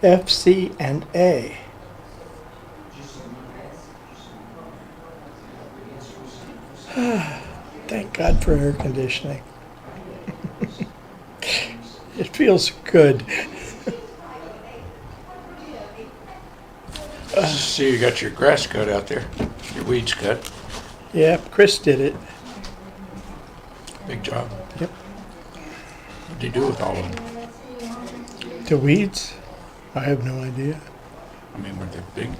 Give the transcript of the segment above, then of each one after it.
F, C, and A. Thank God for air conditioning. It feels good. So you got your grass cut out there, your weeds cut. Yeah, Chris did it. Big job. Yep. What do you do with all of them? The weeds? I have no idea. I mean, were they big?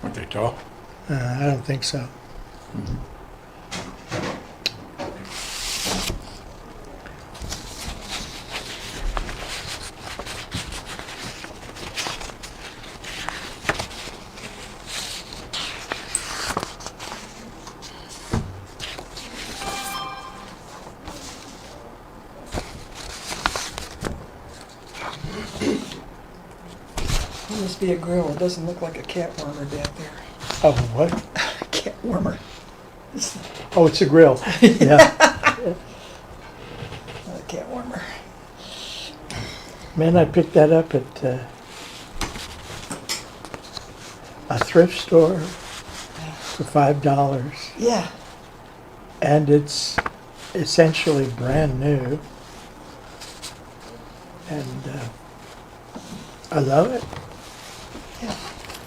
Were they tall? I don't think so. It must be a grill. It doesn't look like a cat warmer back there. Oh, what? Cat warmer. Oh, it's a grill. Yeah. Not a cat warmer. Man, I picked that up at a thrift store for $5. Yeah. And it's essentially brand new. And I love it. Yeah.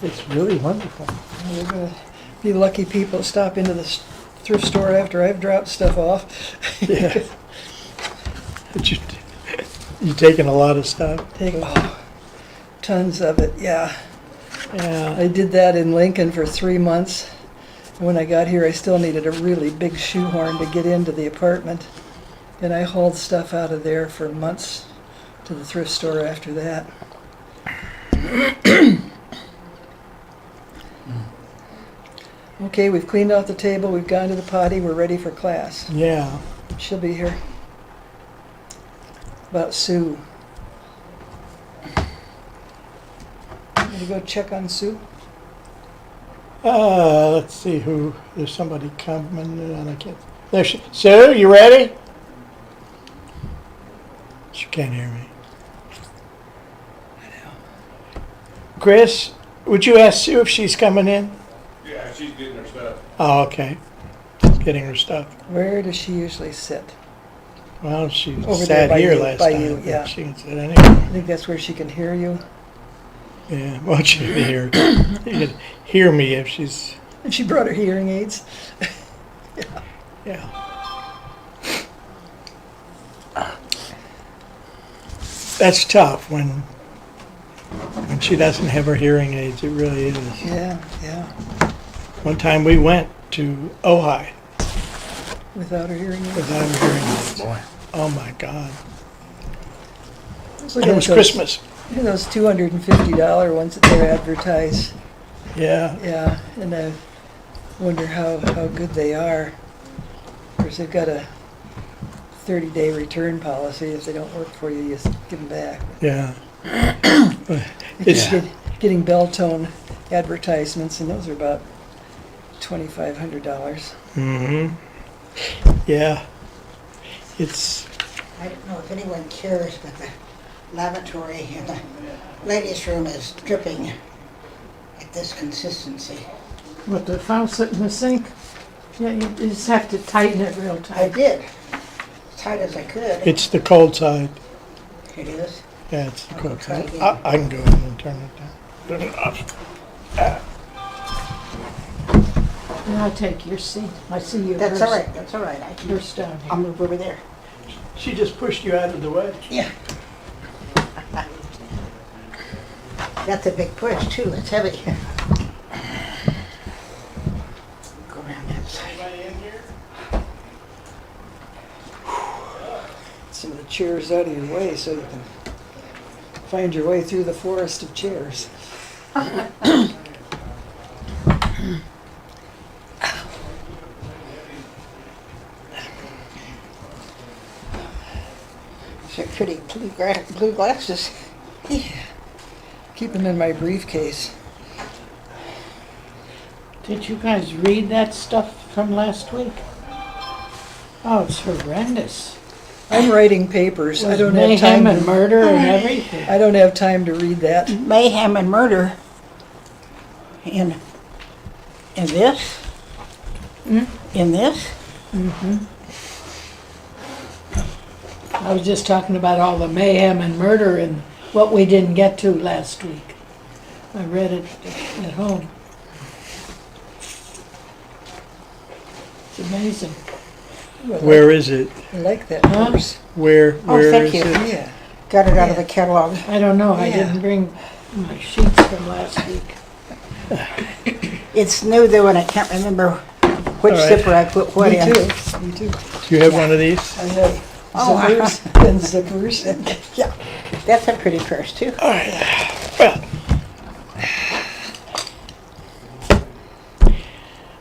It's really wonderful. We're going to be lucky people to stop into the thrift store after I've dropped stuff off. Yeah. But you taking a lot of stuff? Taking tons of it, yeah. Yeah. I did that in Lincoln for 3 months. When I got here, I still needed a really big shoehorn to get into the apartment. And I hauled stuff out of there for months to the thrift store after that. Okay, we've cleaned out the table, we've gone to the potty, we're ready for class. Yeah. She'll be here. About Sue. Want to go check on Sue? Let's see who. There's somebody coming. And I can't. There she. Sue, you ready? She can't hear me. Chris, would you ask Sue if she's coming in? Yeah, she's getting her stuff. Oh, okay. Getting her stuff. Where does she usually sit? Well, she Over there sat by here you- last by time. you, but yeah. She can sit anywhere. I think that's where she can hear you. Yeah. Well, she can hear. You can hear me if she's. And she brought her hearing aids. Yeah. That's tough when she doesn't have her hearing aids. It really is. Yeah, yeah. One time we went to Ojai Without her hearing aids. without her hearing aids. Boy. Oh my God. Let's And look it at was those- Christmas. Look at those $250 ones that they're advertised. Yeah. Yeah, and I wonder how good they are. Of course, they've got a 30-day return policy. If they don't work for you, you just give them back. Yeah. It's Yeah. getting Bell-tone advertisements, and those are about $2,500. Mm-hmm. Yeah. It's. I don't know if anyone cares, but the lavatory in the ladies' room is dripping at this consistency. With the faucet in the sink? Yeah, you just have to tighten it real I tight. did, as tight as I could. It's the cold side. It is. Yeah, it's the I'll cold try side. again. I can go ahead and turn it down. Turn it off. And I'll take your seat. I see you. That's all right, that's all right. Yours down I'll here. move over there. She just pushed you out of the way. Yeah. That's a big push too, it's heavy. Go around that side. Some of the chairs out of your way so you can find your way through the forest of chairs. These are pretty blue glasses. Keep them in my briefcase. Did you guys read that stuff from last week? Oh, it's horrendous. I'm writing papers. I Was don't have mayhem time and to, murder and everything. I don't have time to read that. Mayhem and murder in this? In this? I was just talking about all the mayhem and murder and what we didn't get to last week. I read it at home. It's amazing. Where is it? I like that verse. Where thank is you. it? Yeah. Got it out of the catalog. I don't know, I Yeah. didn't bring my sheets from last week. It's new though, and I can't remember which All right. zipper I put what Me in. too, me too. Do you have one of these? I have Oh, zippers and zippers. Yeah, that's a pretty purse too. All right. Well,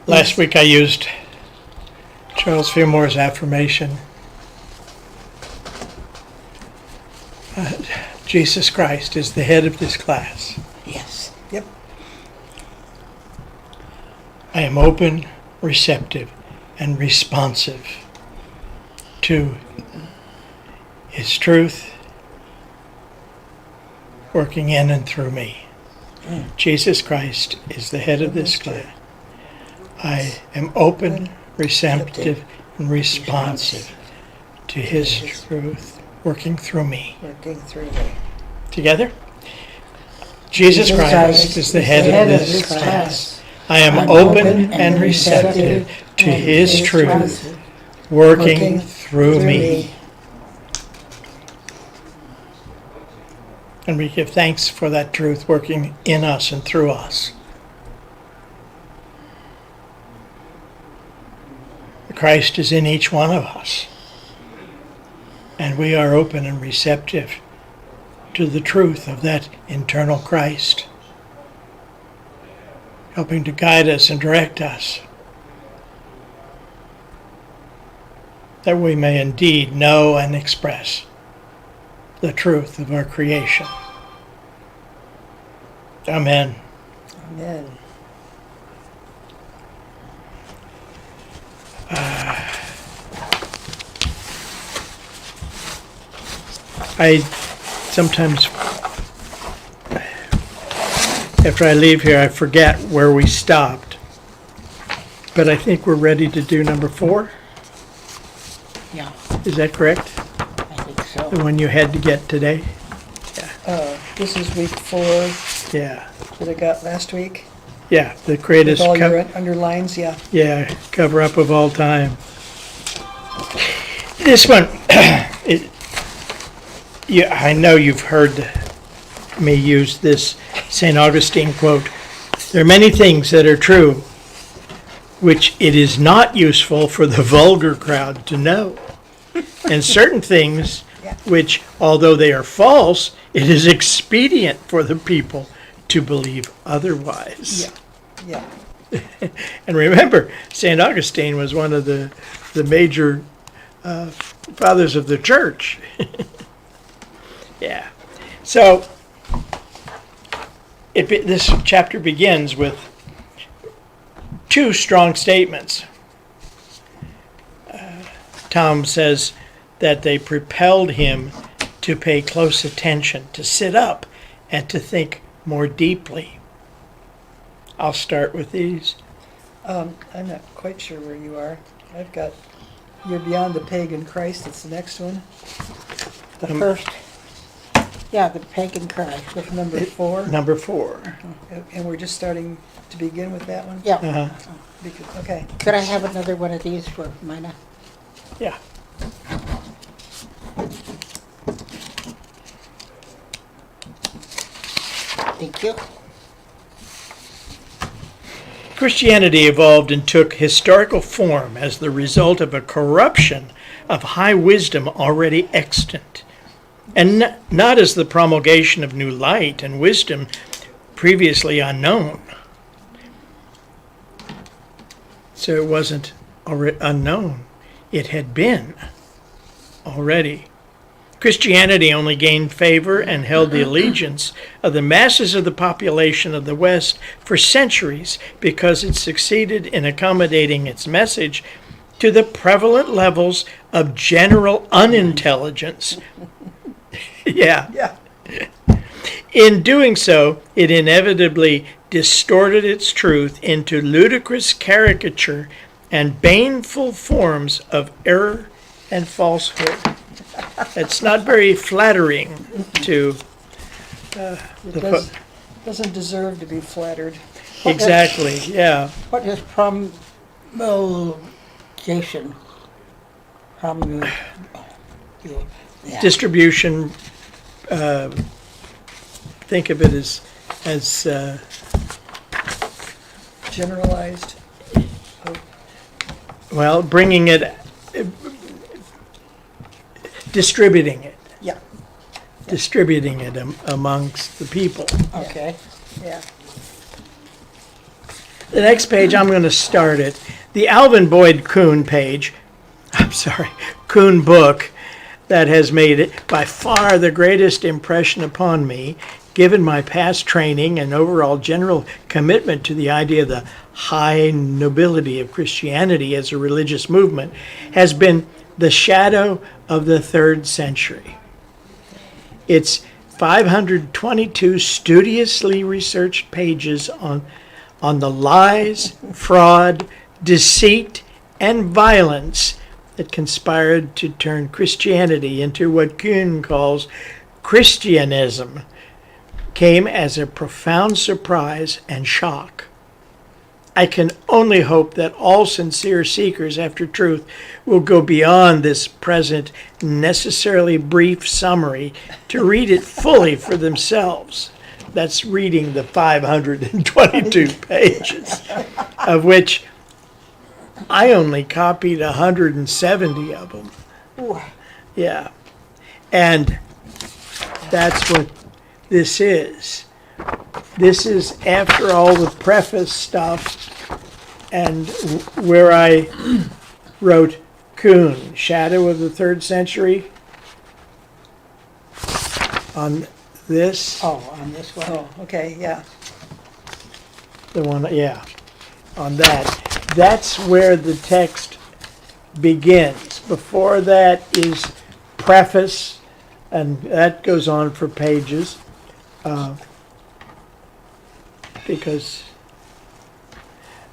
last week I used Charles Fillmore's affirmation. Jesus Christ is the head of this class. Yes. Yep. I am open, receptive, and responsive to His truth working in and through me. Jesus Christ is the head of this class. I am open, receptive, and responsive to His truth working through me. Working through me. Together? Jesus Christ is the head of this class. I am open and receptive to His truth working through me. And we give thanks for that truth working in us and through us. Christ is in each one of us. And we are open and receptive to the truth of that internal Christ, helping to guide us and direct us, that we may indeed know and express the truth of our creation. Amen. Amen. I sometimes, after I leave here, I forget where we stopped. But I think we're ready to do number 4. Yeah, Is that correct? I think so. The one you had to get today? This is week 4 Yeah. that I got last week. Yeah, the With greatest all your underlines, yeah. cover up of all time. This one, I know you've heard me use this St. Augustine quote. There are many things that are true, which it is not useful for the vulgar crowd to know. And certain things, which, although they are false, it is expedient for the people to believe otherwise. Yeah. And remember, St. Augustine was one of the major fathers of the church. Yeah. So, this chapter begins with 2 strong statements. Tom says that they propelled him to pay close attention, to sit up, and to think more deeply. I'll start with these. I'm not quite sure where you are. I've got, you're beyond the pagan Christ, it's the next one. The first, yeah, the pagan Christ. With number 4. Number 4. And we're just starting to begin with that one? Yeah. Uh-huh. Okay. Could I have another one of these for Mina? Yeah. Thank you. Christianity evolved and took historical form as the result of a corruption of high wisdom already extant, and not as the promulgation of new light and wisdom previously unknown. So it wasn't already unknown. It had been already. Christianity only gained favor and held the allegiance of the masses of the population of the West for centuries because it succeeded in accommodating its message to the prevalent levels of general unintelligence. Yeah. Yeah. In doing so, it inevitably distorted its truth into ludicrous caricature and baneful forms of error and falsehood. It's not very flattering to It the doesn't deserve to be flattered. exactly, yeah. What is promulgation? Yeah. Distribution, think of it as Generalized. well, bringing it, distributing it. Yeah. Distributing it amongst the people. Okay. Yeah. The next page, I'm going to start it. The Alvin Boyd Kuhn page, Kuhn book, that has made it by far the greatest impression upon me, given my past training and overall general commitment to the idea of the high nobility of Christianity as a religious movement, has been The Shadow of the Third Century. It's 522 studiously researched pages on the lies, fraud, deceit, and violence that conspired to turn Christianity into what Kuhn calls Christianism, came as a profound surprise and shock. I can only hope that all sincere seekers after truth will go beyond this present necessarily brief summary to read it fully for themselves. That's reading the 522 pages, of which I only copied 170 of them. Ooh. Yeah. And that's what this is. This is after all the preface stuff and where I wrote Kuhn, Shadow of the Third Century, on this, Oh, on this one. Oh, okay, yeah. the one, yeah, on that. That's where the text begins. Before that is preface, and that goes on for pages, because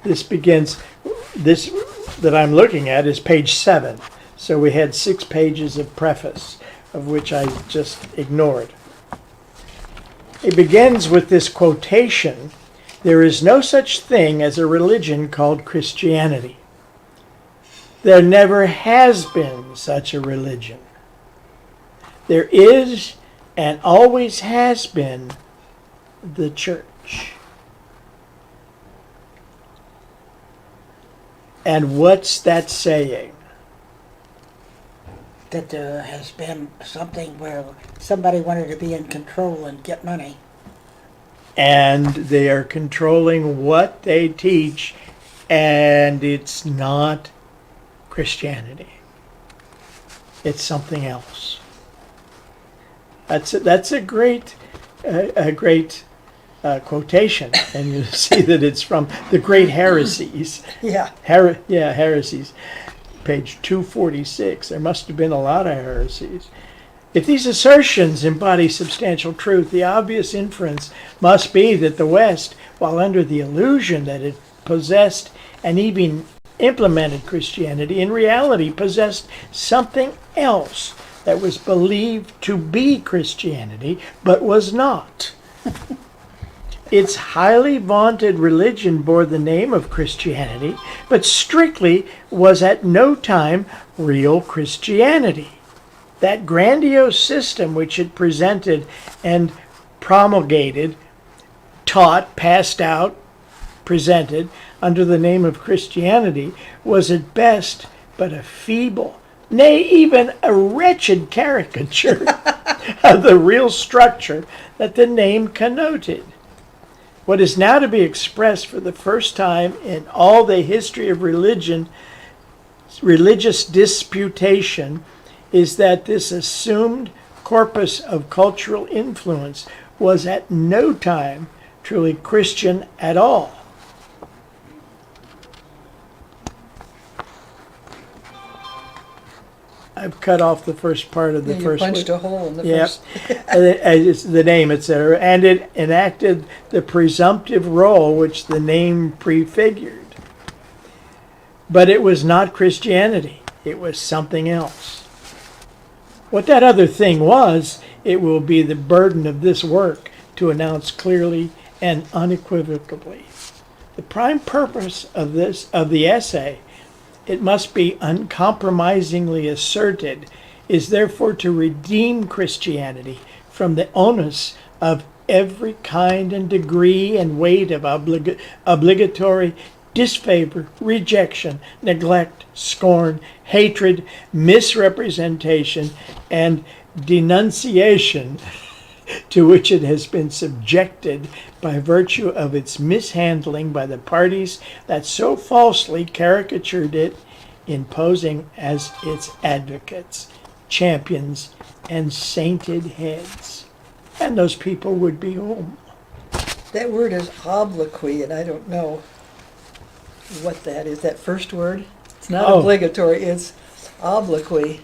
this begins, this that I'm looking at is page 7. So we had 6 pages of preface, of which I just ignored. It begins with this quotation: "There is no such thing as a religion called Christianity. There never has been such a religion. There is and always has been the church." And what's that saying? That there has been something where somebody wanted to be in control and get money. And they are controlling what they teach, and it's not Christianity. It's something else. That's a great quotation, and you see that it's from the Great Heresies. Yeah. Heresies, page 246. There must have been a lot of heresies. If these assertions embody substantial truth, the obvious inference must be that the West, while under the illusion that it possessed and even implemented Christianity, in reality possessed something else that was believed to be Christianity, but was not. Its highly vaunted religion bore the name of Christianity, but strictly was at no time real Christianity. That grandiose system which it presented and promulgated, taught, passed out, presented under the name of Christianity was at best but a feeble, nay, even a wretched caricature of the real structure that the name connoted. What is now to be expressed for the first time in all the history of religious disputation is that this assumed corpus of cultural influence was at no time truly Christian at all. I've cut off the first part of the You first punched one. a hole in the Yep. first. It's the name, etc. And it enacted the presumptive role which the name prefigured. But it was not Christianity. It was something else. What that other thing was, it will be the burden of this work to announce clearly and unequivocally. The prime purpose of the essay, it must be uncompromisingly asserted, is therefore to redeem Christianity from the onus of every kind and degree and weight of obligatory disfavor, rejection, neglect, scorn, hatred, misrepresentation, and denunciation to which it has been subjected by virtue of its mishandling by the parties that so falsely caricatured it in posing as its advocates, champions, and sainted heads. And those people would be whom? That word is obloquy, and I don't know what that is. That first word? It's not Oh. obligatory, it's obloquy.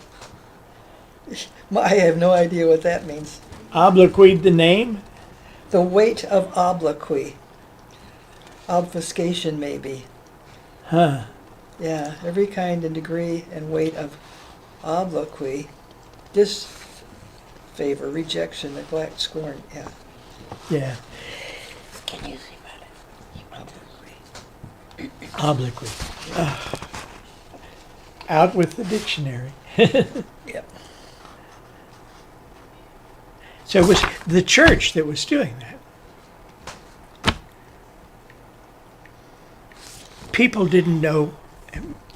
I have no idea what that means. Obloquied the name? The weight of obloquy. Obfuscation, maybe. Huh. Yeah, every kind and degree and weight of obloquy, disfavor, rejection, neglect, scorn. Yeah. Yeah. Can you see about it? Obloquy. Out with the dictionary. Yep. So it was the church that was doing that. People didn't know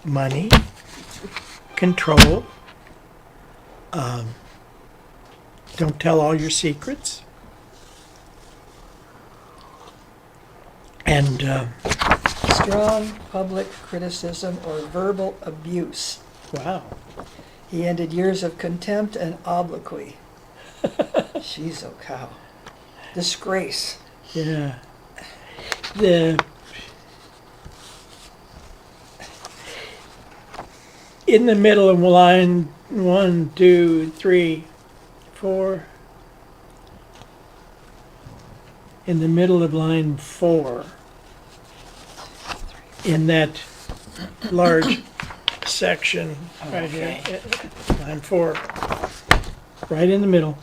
money, control, don't tell all your secrets, and Strong public criticism or verbal abuse. wow. He ended years of contempt and obloquy. Jeez, oh cow. Disgrace. Yeah. The in the middle of line 1, 2, 3, 4. In the middle of line 4. In that large section right here. Line 4. Right in the middle.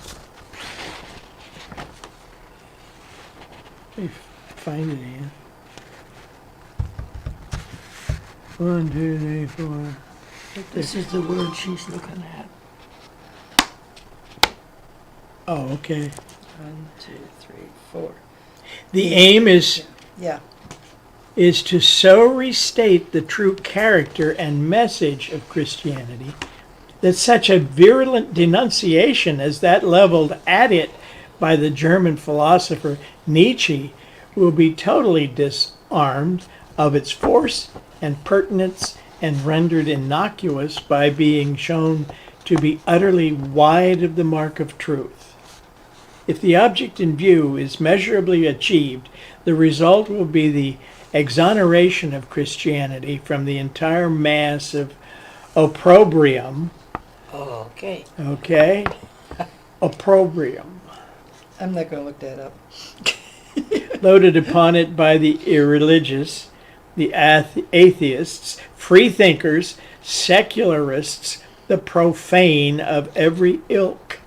Let me find it again. 1, 2, 3, 4. This is the word she's looking at. Oh, okay. 1, 2, 3, 4. The aim is Yeah. to so restate the true character and message of Christianity that such a virulent denunciation as that leveled at it by the German philosopher Nietzsche will be totally disarmed of its force and pertinence and rendered innocuous by being shown to be utterly wide of the mark of truth. If the object in view is measurably achieved, the result will be the exoneration of Christianity from the entire mass of opprobrium. Oh, okay. Okay? Opprobrium. I'm not going to look that up. Loaded upon it by the irreligious, the atheists, freethinkers, secularists, the profane of every ilk.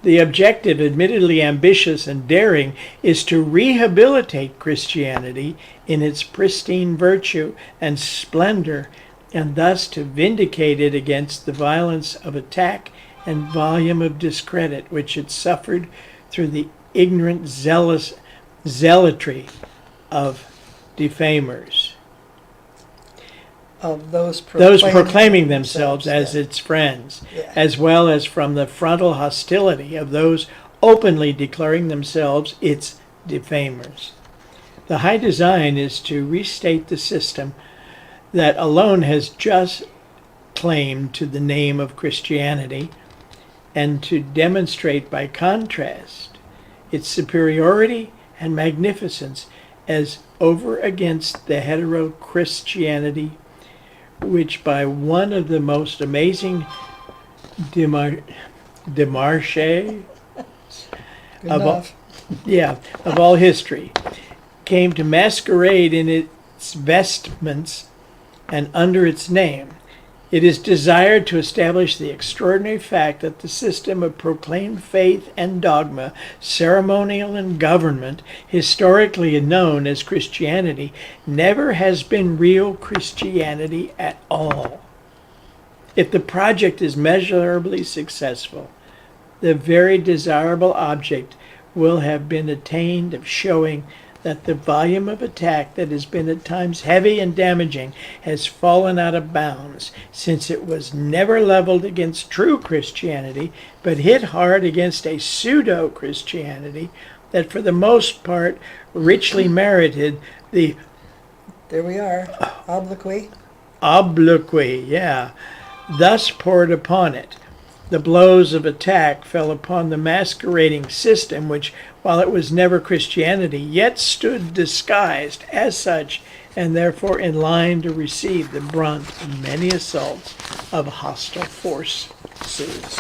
The objective, admittedly ambitious and daring, is to rehabilitate Christianity in its pristine virtue and splendor, and thus to vindicate it against the violence of attack and volume of discredit which it suffered through the ignorant zealotry of defamers, Of those proclaiming themselves as yeah. its friends, Yeah. as well as from the frontal hostility of those openly declaring themselves its defamers. The high design is to restate the system that alone has just claim to the name of Christianity, and to demonstrate by contrast its superiority and magnificence as over against the hetero-Christianity, which by one of the most amazing Demarche, Good Of all- enough. yeah, of all history, came to masquerade in its vestments and under its name. It is desired to establish the extraordinary fact that the system of proclaimed faith and dogma, ceremonial and government, historically known as Christianity, never has been real Christianity at all. If the project is measurably successful, the very desirable object will have been attained of showing that the volume of attack that has been at times heavy and damaging has fallen out of bounds, since it was never leveled against true Christianity, but hit hard against a pseudo-Christianity that for the most part richly merited the There we are. Obloquy. obloquy, thus poured upon it. The blows of attack fell upon the masquerading system, which, while it was never Christianity, yet stood disguised as such, and therefore in line to receive the brunt of many assaults of hostile forces.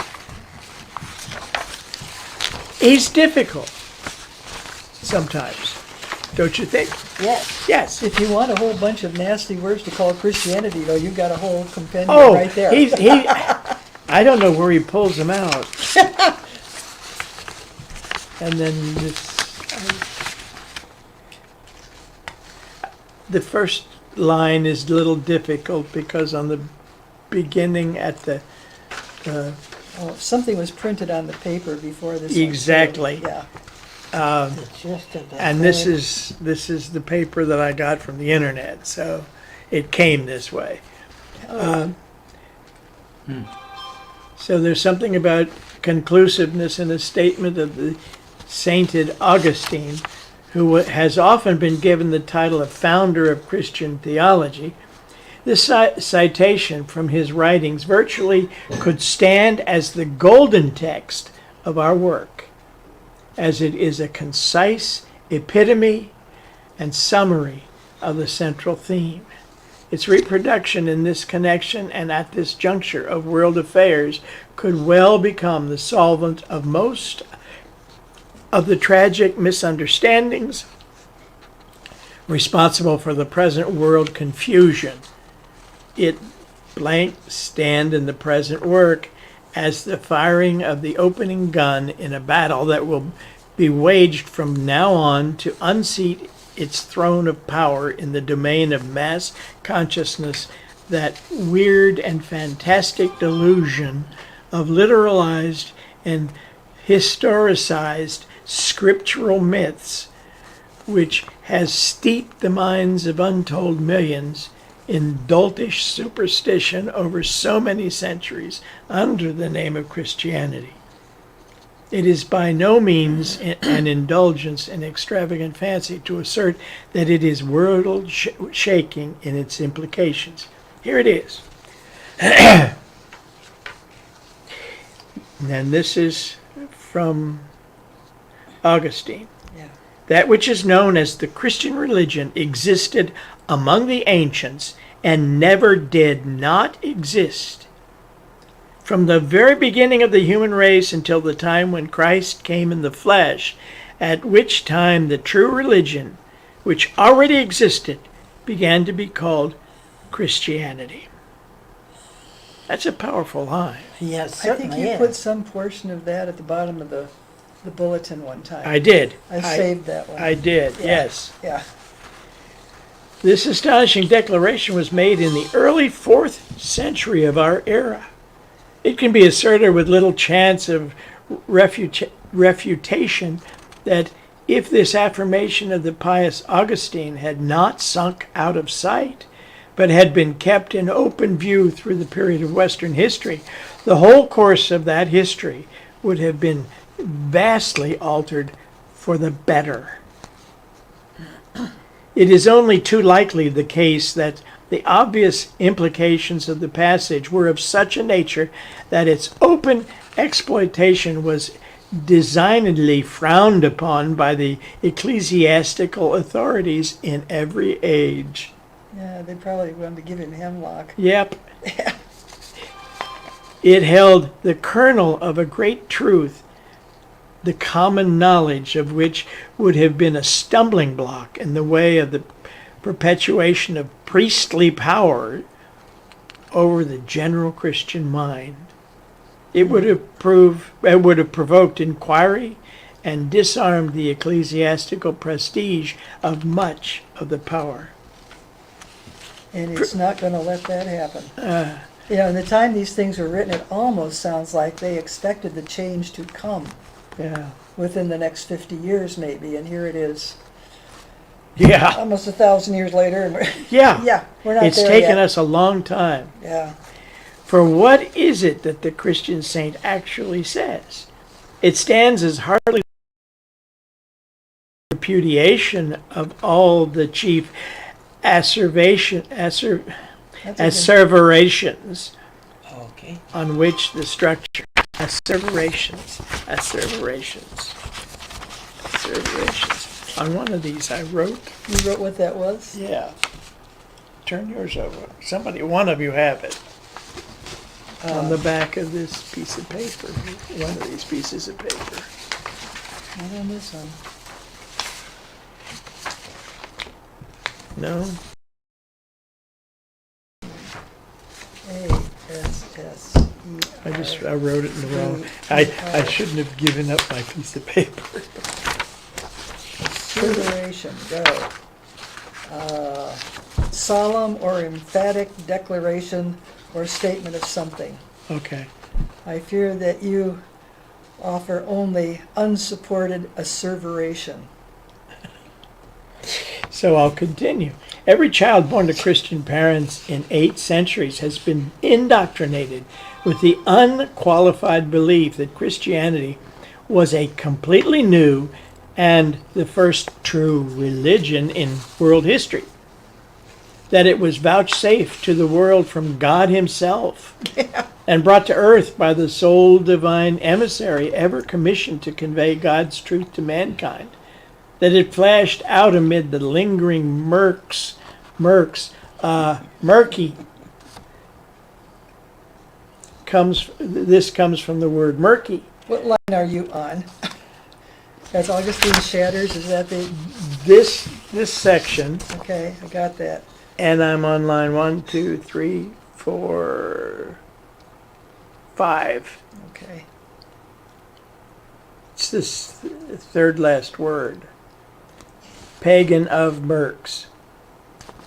He's difficult sometimes, don't you think? Yes. Yes. If you want a whole bunch of nasty words to call Christianity, though, you got a whole compendium Oh, right there. I don't know where he pulls them out. And then the first line is a little difficult because on the beginning at the Oh, something was printed on the paper before this. Exactly. One, yeah. The gist of the and thing. this is the paper that I got from the internet, so it came this way. So there's something about conclusiveness in a statement of the sainted Augustine, who has often been given the title of founder of Christian theology. This citation from his writings virtually could stand as the golden text of our work, as it is a concise epitome and summary of the central theme. Its reproduction in this connection and at this juncture of world affairs could well become the solvent of most of the tragic misunderstandings responsible for the present world confusion. It blank stand in the present work as the firing of the opening gun in a battle that will be waged from now on to unseat its throne of power in the domain of mass consciousness, that weird and fantastic delusion of literalized and historicized scriptural myths, which has steeped the minds of untold millions in doltish superstition over so many centuries under the name of Christianity. It is by no means an indulgence in extravagant fancy to assert that it is world-shaking in its implications. Here it is. And this is from Augustine. Yeah. That which is known as the Christian religion existed among the ancients and never did not exist. From the very beginning of the human race until the time when Christ came in the flesh, at which time the true religion, which already existed, began to be called Christianity. That's a powerful line. Yes, I think certainly you is. put some portion of that at the bottom of the bulletin one time. I did. I saved that one. I did, Yeah. yes. Yeah. This astonishing declaration was made in the early 4th century of our era. It can be asserted with little chance of refutation that if this affirmation of the pious Augustine had not sunk out of sight, but had been kept in open view through the period of Western history, the whole course of that history would have been vastly altered for the better. It is only too likely the case that the obvious implications of the passage were of such a nature that its open exploitation was designedly frowned upon by the ecclesiastical authorities in every age. Yeah, they probably wanted to give him hemlock. Yep. It held the kernel of a great truth, the common knowledge of which would have been a stumbling block in the way of the perpetuation of priestly power over the general Christian mind. It would have provoked inquiry and disarmed the ecclesiastical prestige of much of the power. And it's not going to let that happen. You know, in the time these things were written, it almost sounds like they expected the change to come Yeah. within the next 50 years maybe, and here it is, Yeah. almost 1,000 years later, and Yeah. yeah, we're not It's there taken yet. us a long time. Yeah, For what is it that the Christian saint actually says? It stands as hardly repudiation of all the chief that's a good- asseverations Okay. on which the structure asseverations on one of these I wrote. You wrote what that was? Yeah, turn yours over. One of you have it on the back of this piece of paper, one of these pieces of paper. Not on this one. No. A-S-S-E-R. I wrote it in the wrong. I shouldn't have given up my piece of paper. Asseveration, go. Solemn or emphatic declaration or statement of something. Okay. I fear that you offer only unsupported asseveration. So I'll continue. Every child born to Christian parents in 8 centuries has been indoctrinated with the unqualified belief that Christianity was a completely new and the first true religion in world history. That it was vouchsafed to the world from God himself and brought to earth by the sole divine emissary ever commissioned to convey God's truth to mankind. That it flashed out amid the lingering murky this comes from the word murky. What line are you on? That's Augustine Shatters, is that the, This section, okay, I got that. and I'm on line 1, 2, 3, 4, 5. Okay. It's this third last word. Pagan of Mercs.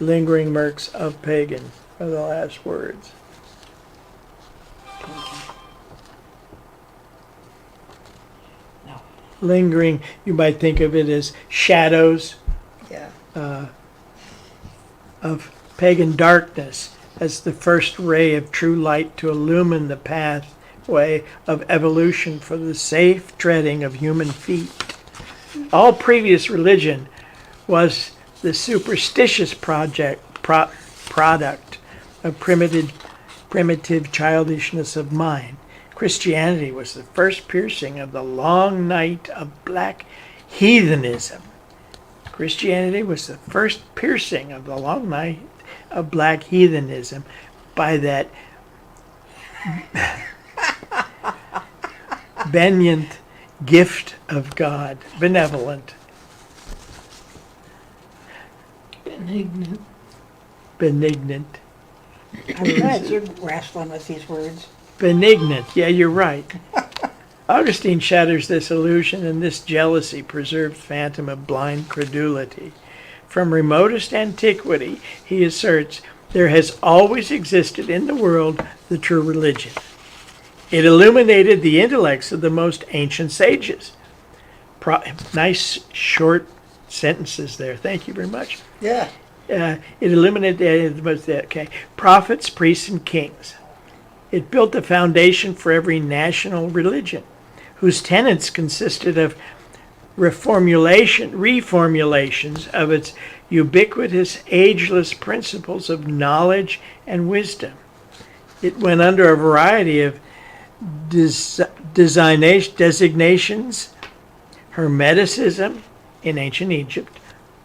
Lingering Mercs of Pagan are the last words. No. Lingering, you might think of it as shadows Yeah. of pagan darkness as the first ray of true light to illumine the pathway of evolution for the safe treading of human feet. All previous religion was the superstitious product of primitive childishness of mind. Christianity was the first piercing of the long night of black heathenism. Christianity was the first piercing of the long night of black heathenism by that benignant gift of God, benevolent, benignant, I'm glad you're wrestling with these words. benignant. Yeah, you're right. Augustine shatters this illusion, and this jealousy preserved phantom of blind credulity. From remotest antiquity, he asserts, there has always existed in the world the true religion. It illuminated the intellects of the most ancient sages. Nice short sentences there. Thank you very much. Yeah. It illuminated the most, okay, prophets, priests, and kings. It built the foundation for every national religion, whose tenets consisted of reformulations of its ubiquitous, ageless principles of knowledge and wisdom. It went under a variety of designations: Hermeticism in ancient Egypt,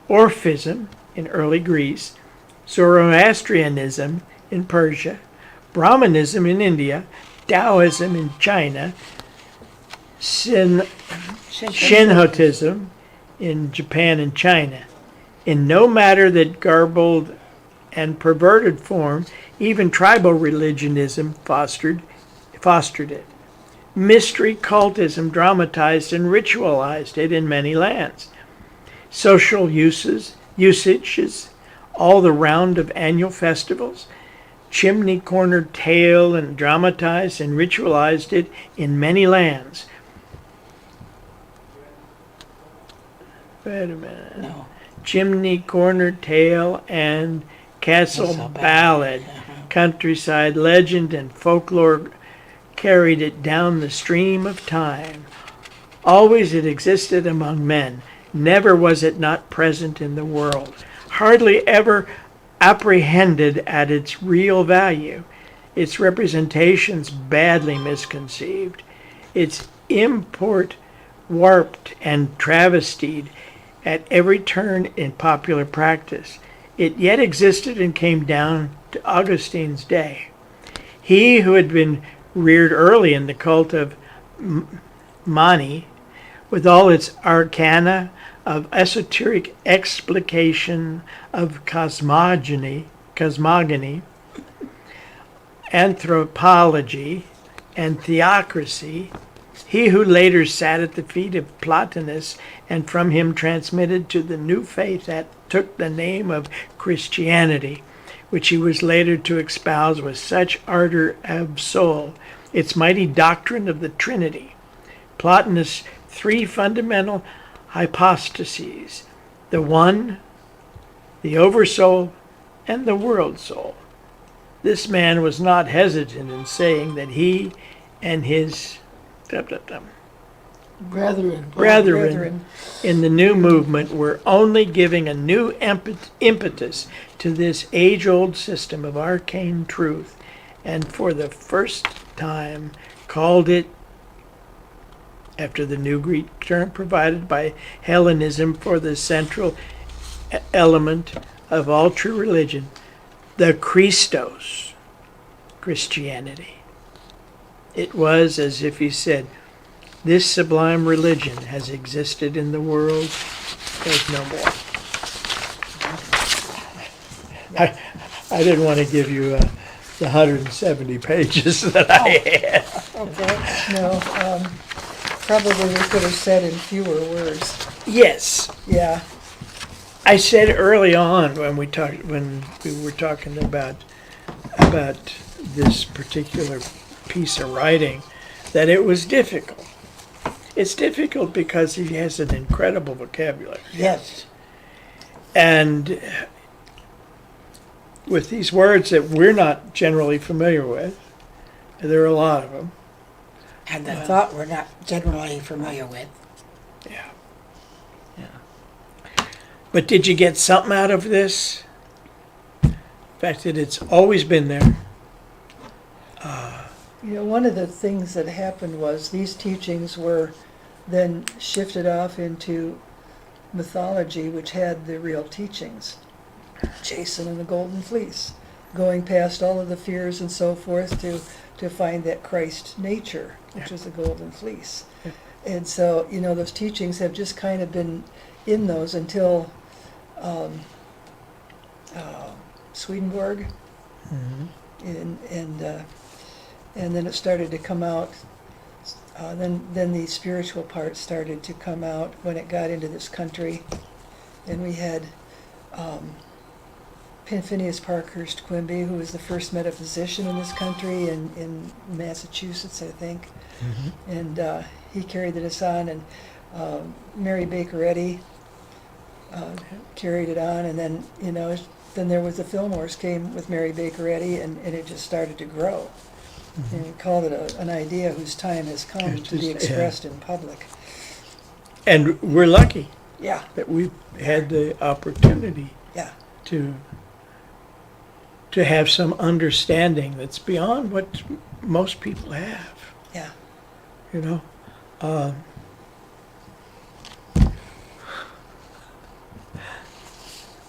Orphism in early Greece, Zoroastrianism in Persia, Brahmanism in India, Taoism in China, Shinhoism in Japan and China. In no matter that garbled and perverted form, even tribal religionism fostered it. Mystery cultism dramatized and ritualized it in many lands. Social usages, all the round of annual festivals, chimney corner tale and dramatized and ritualized it in many lands. Wait a minute. No. Chimney corner tale and castle ballad, countryside legend and folklore carried it down the stream of time. Always it existed among men. Never was it not present in the world. Hardly ever apprehended at its real value. Its representations badly misconceived. Its import warped and travestied at every turn in popular practice. It yet existed and came down to Augustine's day. He who had been reared early in the cult of Mani, with all its arcana of esoteric explication of cosmogony, anthropology, and theocracy, he who later sat at the feet of Plotinus and from him transmitted to the new faith that took the name of Christianity, which he was later to espouse with such ardor of soul, its mighty doctrine of the Trinity. Plotinus' three fundamental hypostases, the One, the Oversoul, and the World Soul. This man was not hesitant in saying that he and his brethren in the new movement were only giving a new impetus to this age-old system of arcane truth, and for the first time called it, after the new Greek term provided by Hellenism for the central element of all true religion, the Christos, Christianity. It was as if he said, this sublime religion has existed in the world, there's no more. I didn't want to give you the 170 pages that I had. Okay, no, probably we could have said in fewer words. Yes, Yeah, I said early on when we were talking about this particular piece of writing that it was difficult. It's difficult because he has an incredible vocabulary. Yes. And with these words that we're not generally familiar with, there are a lot of them. And the thought we're not generally familiar with. Yeah. But did you get something out of this? The fact that it's always been there. you know, one of the things that happened was these teachings were then shifted off into mythology, which had the real teachings. Jason and the Golden Fleece, going past all of the fears and so forth to find that Christ nature, which is the Golden Fleece. Yeah. And so, you know, those teachings have just kind of been in those until Swedenborg, and then it started to come out. Then the spiritual part started to come out when it got into this country, and we had Phineas Parkhurst Quimby, who was the first metaphysician in this country in Massachusetts, I think, and he carried this on, and Mary Baker Eddy carried it on, and then then there was the Fillmores came with Mary Baker Eddy, and it just started to grow. And we called it an idea whose time has come to be expressed in public. And we're lucky Yeah, that we've had the opportunity yeah, to have some understanding that's beyond what most people have, yeah. you know.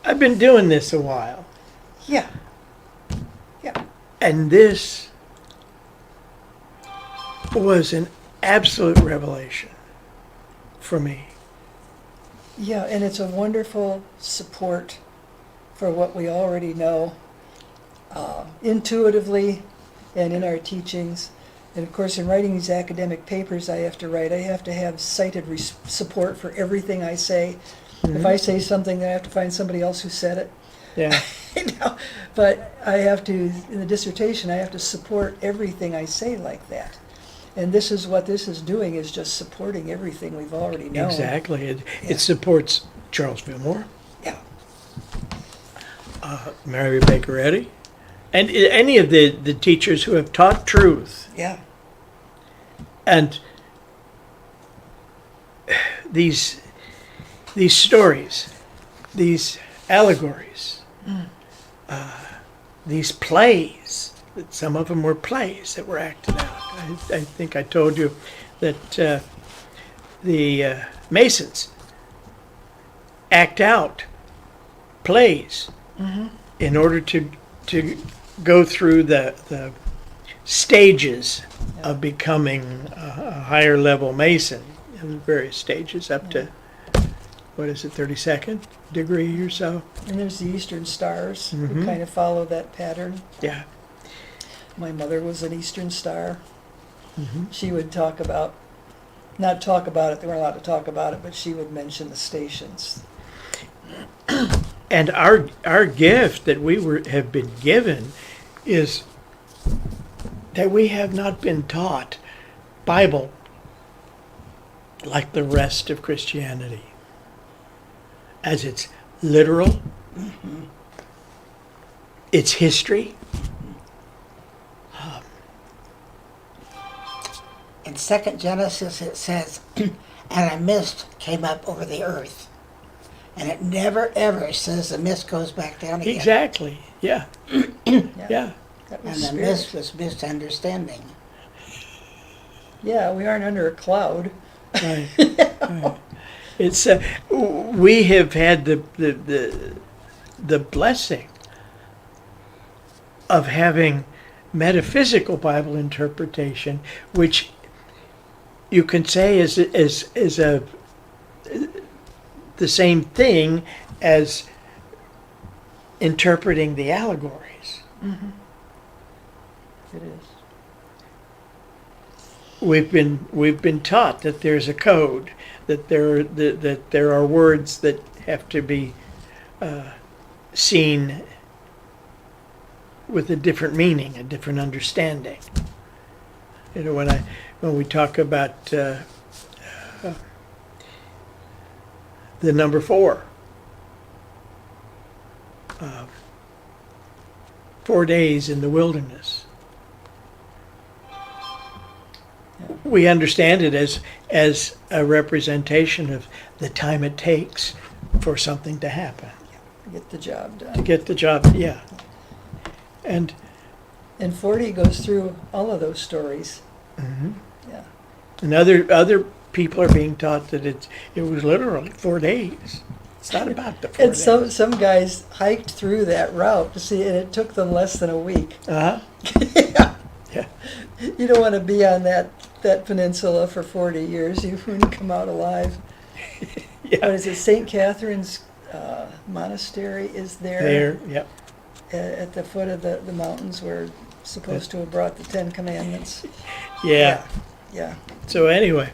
I've been doing this a while, Yeah. Yeah. and this was an absolute revelation for me. Yeah, and it's a wonderful support for what we already know, intuitively and in our teachings. And of course, in writing these academic papers I have to have cited support for everything I say. If I say something, then I have to find somebody else who said it. Yeah. You know, but I have to, in the dissertation, I have to support everything I say like that. And this is what this is doing, is just supporting everything we've already known. Exactly. Yeah. It supports Charles Fillmore, Yeah. Mary Baker Eddy, and any of the teachers who have taught truth. Yeah. And these stories, these allegories, these plays, that some of them were plays that were acted out. I think I told you that the Masons act out plays in order to go through the stages of becoming a higher level Mason, in various stages up to, what is it, 32nd degree or so? And there's the Eastern Stars, who kind of follow that pattern. Yeah. My mother was an Eastern Star. She would not talk about it, they weren't allowed to talk about it, but she would mention the stations. And our gift that have been given is that we have not been taught Bible like the rest of Christianity, as it's literal, it's history. In 2nd Genesis it says, and a mist came up over the earth. And it never ever says the mist goes back down again. Exactly. Yeah. Yeah. That And was the spirit. mist was misunderstanding. Yeah, we aren't under a cloud. Right. Right. It's we have had the blessing of having metaphysical Bible interpretation, which you can say is the same thing as interpreting the allegories. It is. We've been taught that there's a code, that there are words that have to be seen with a different meaning, a different understanding. You know, when we talk about the number 4, 4 days in the wilderness. We understand it as a representation of the time it takes for something to happen, Get the job to done. get the job, yeah. And 40 goes through all of those stories. Yeah. and other people are being taught that it was literally 4 days. It's not about the 4 And days. some guys hiked through that route to see, and it took them less than a week. Uh-huh. Yeah. You don't want to be on that peninsula for 40 years. You wouldn't come out alive. Yeah. What is it? St. Catherine's monastery is There, yep. at the foot of the mountains where supposed to have brought the 10 Commandments. Yeah. Yeah. So anyway,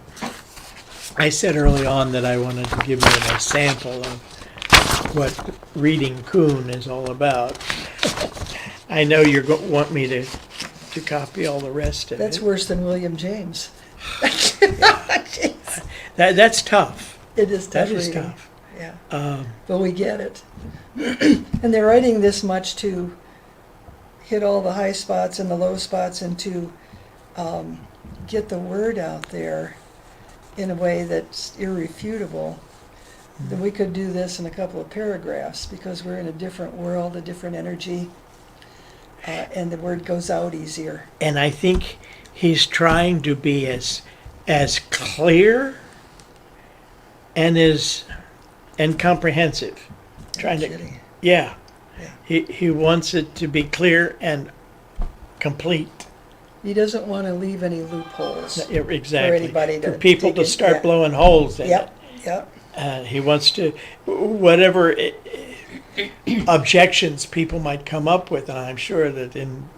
I said early on that I wanted to give you a sample of what reading Kuhn is all about. I know you're going to want me to copy all the rest of That's it. worse than William James. That's tough. It is tough That is reading. tough. Yeah. But we get it. And they're writing this much to hit all the high spots and the low spots, and to get the word out there in a way that's irrefutable. Then we could do this in a couple of paragraphs, because we're in a different world, a different energy, and the word goes out easier. And I think he's trying to be as clear and comprehensive. Trying to, Kidding. yeah. Yeah. He wants it to be clear and complete. He doesn't want to leave any loopholes. Yeah, exactly. anybody to For people dig to in, start yeah. blowing holes in it. Yep, yep. He wants to, whatever objections people might come up with, and I'm sure that in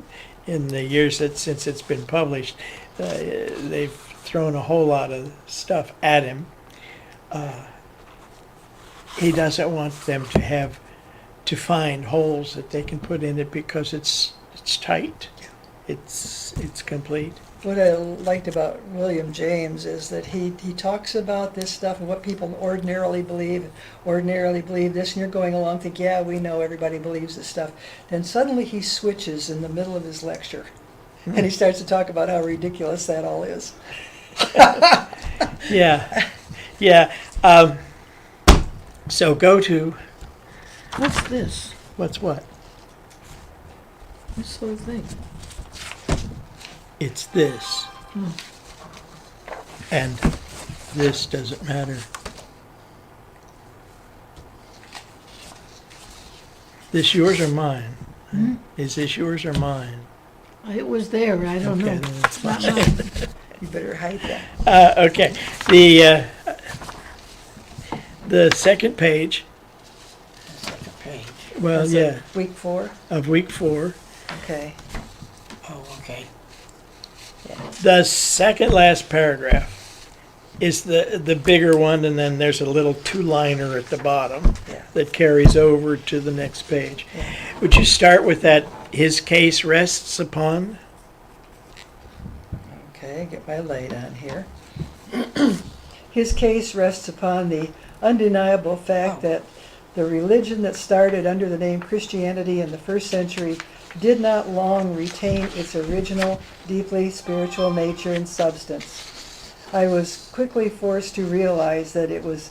the years since it's been published, they've thrown a whole lot of stuff at him. He doesn't want them to find holes that they can put in it because it's tight. It's complete. What I liked about William James is that he talks about this stuff and what people ordinarily believe this, and you're going along thinking, yeah, we know everybody believes this stuff. Then suddenly he switches in the middle of his lecture, and he starts to talk about how ridiculous that all is. Yeah, yeah. So go to, What's this? what's what? This whole thing. It's this. And this doesn't matter. This yours or mine? Is this yours or mine? It was there, I don't Okay, know. then it's Not fine. mine. You better hide that. Okay. The second page, Second page. well, That's yeah, Week 4, of week 4. okay. Oh, okay. The second last paragraph is the bigger one, and then there's a little two-liner at the bottom Yeah. that carries over to the next page. Yeah. Would you start with that, his case rests upon? Okay, get my light on here. His case rests upon the undeniable fact that the religion that started under the name Christianity in the first century did not long retain its original, deeply spiritual nature and substance. I was quickly forced to realize that it was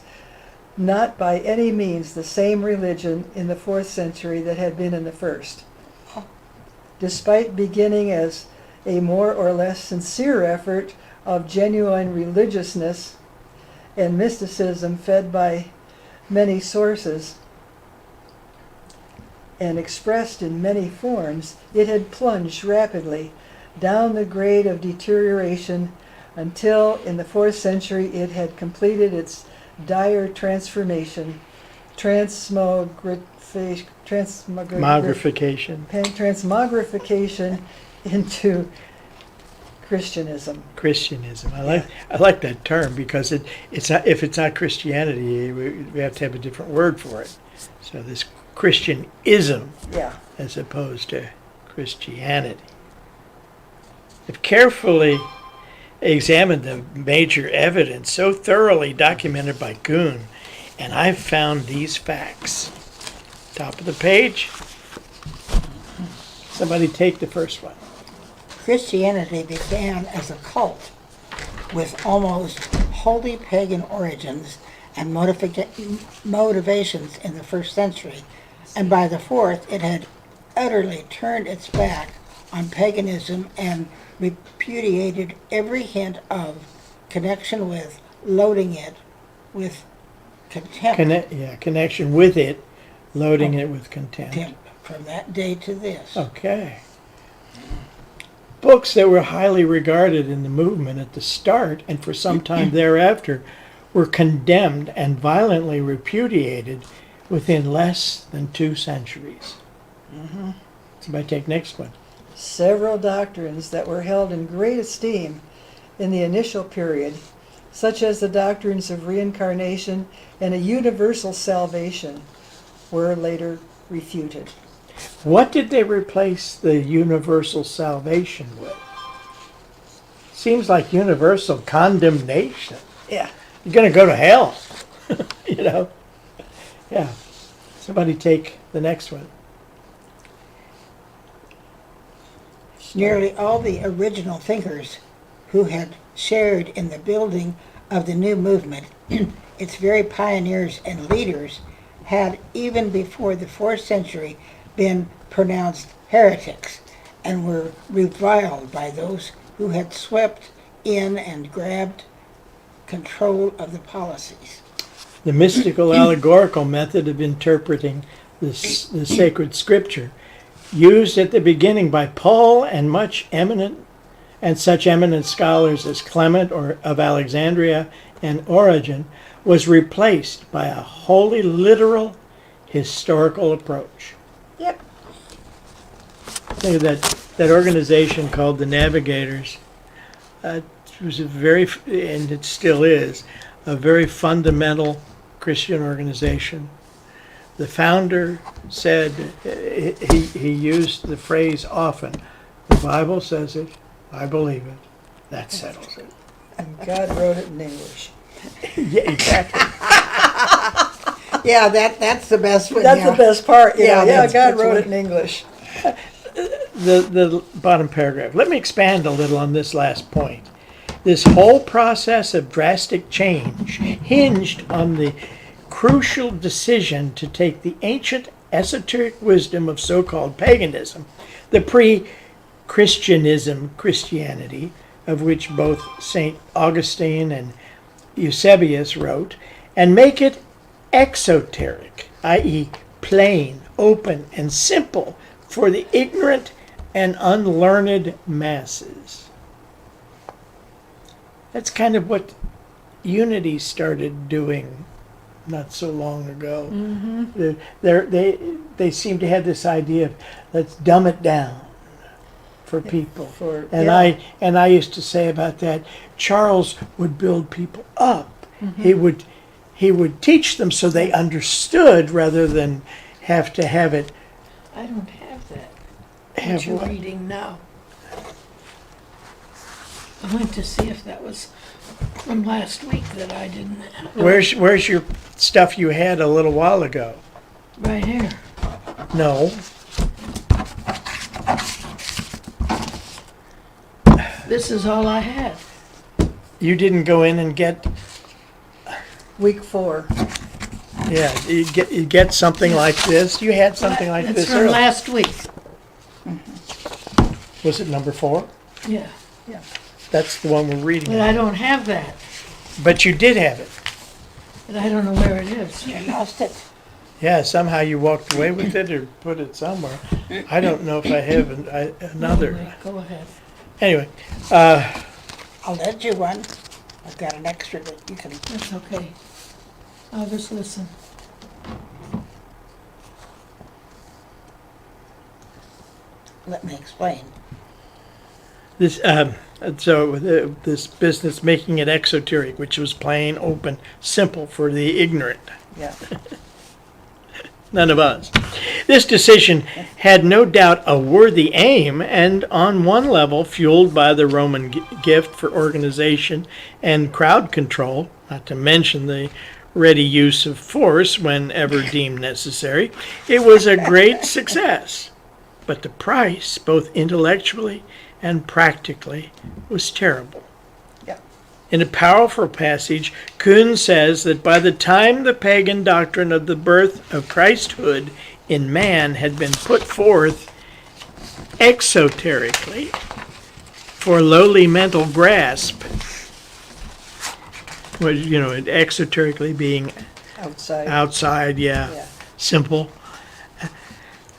not by any means the same religion in the 4th century that had been in the first. Despite beginning as a more or less sincere effort of genuine religiousness and mysticism fed by many sources and expressed in many forms, it had plunged rapidly down the grade of deterioration until in the 4th century it had completed its dire transformation, transmogrification into Christianism. Christianism. I like that term because it's not, if it's not Christianity, we have to have a different word for it. So this Christianism Yeah. as opposed to Christianity. I've carefully examined the major evidence so thoroughly documented by Kuhn, and I've found these facts. Top of the page. Somebody take the first one. Christianity began as a cult with almost wholly pagan origins and motivations in the 1st century, and by the 4th it had utterly turned its back on paganism and repudiated every hint of connection with, loading it with contempt. Connection with it, loading it with contempt. From that day to this. Okay. Books that were highly regarded in the movement at the start and for some time thereafter were condemned and violently repudiated within less than 2 centuries. Somebody take next one. Several doctrines that were held in great esteem in the initial period, such as the doctrines of reincarnation and a universal salvation, were later refuted. What did they replace the universal salvation with? Seems like universal condemnation. Yeah. You're going to go to hell. You know? Yeah. Somebody take the next one. Nearly all the original thinkers who had shared in the building of the new movement, its very pioneers and leaders, had, even before the 4th century, been pronounced heretics and were reviled by those who had swept in and grabbed control of the policies. The mystical allegorical method of interpreting the sacred scripture, used at the beginning by Paul and much eminent and such eminent scholars as Clement or of Alexandria and Origen, was replaced by a wholly literal historical approach. Yep. Think of that organization called the Navigators. It was a very, and it still is, a very fundamental Christian organization. The founder said, he used the phrase often, the Bible says it, I believe it, that settles it. And God wrote it in English. Yeah, exactly. Yeah, that's the best one. That's yeah. the best part. Yeah, Yeah, God that's wrote one. it in English. The bottom paragraph. Let me expand a little on this last point. This whole process of drastic change hinged on the crucial decision to take the ancient esoteric wisdom of so-called paganism, the pre-Christianism Christianity, of which both St. Augustine and Eusebius wrote, and make it exoteric, i.e. plain, open, and simple for the ignorant and unlearned masses. That's kind of what Unity started doing not so long ago. They seem to have this idea of let's dumb it down for people. I used to say about that, Charles would build people up. He would teach them so they understood rather than have to have it. I don't have that. Have What you're what? reading now. I went to see if that was from last week that I didn't have. Where's your stuff you had a little while ago? Right here. No. This is all I had. You didn't go in and get, Week 4. you get something like this. You had something like It's this from earlier. last week. Was it number 4? Yeah. That's the one we're But reading. I don't have that. But you did have it. But I don't know where it is. You lost it. Yeah, somehow you walked away with it or put it somewhere. I don't know if I have another. Anyway, go ahead. Anyway, I'll lend you one. I've got an extra that you can. That's okay. I'll just listen. Let me explain. this this business making it exoteric, which was plain, open, simple for the ignorant. Yeah. None of us. This decision had no doubt a worthy aim, and on one level fueled by the Roman gift for organization and crowd control, not to mention the ready use of force whenever deemed necessary, it was a great success. But the price, both intellectually and practically, was terrible. In a powerful passage, Kuhn says that by the time the pagan doctrine of the birth of Christhood in man had been put forth exoterically for lowly mental grasp, exoterically being outside, Yeah. simple,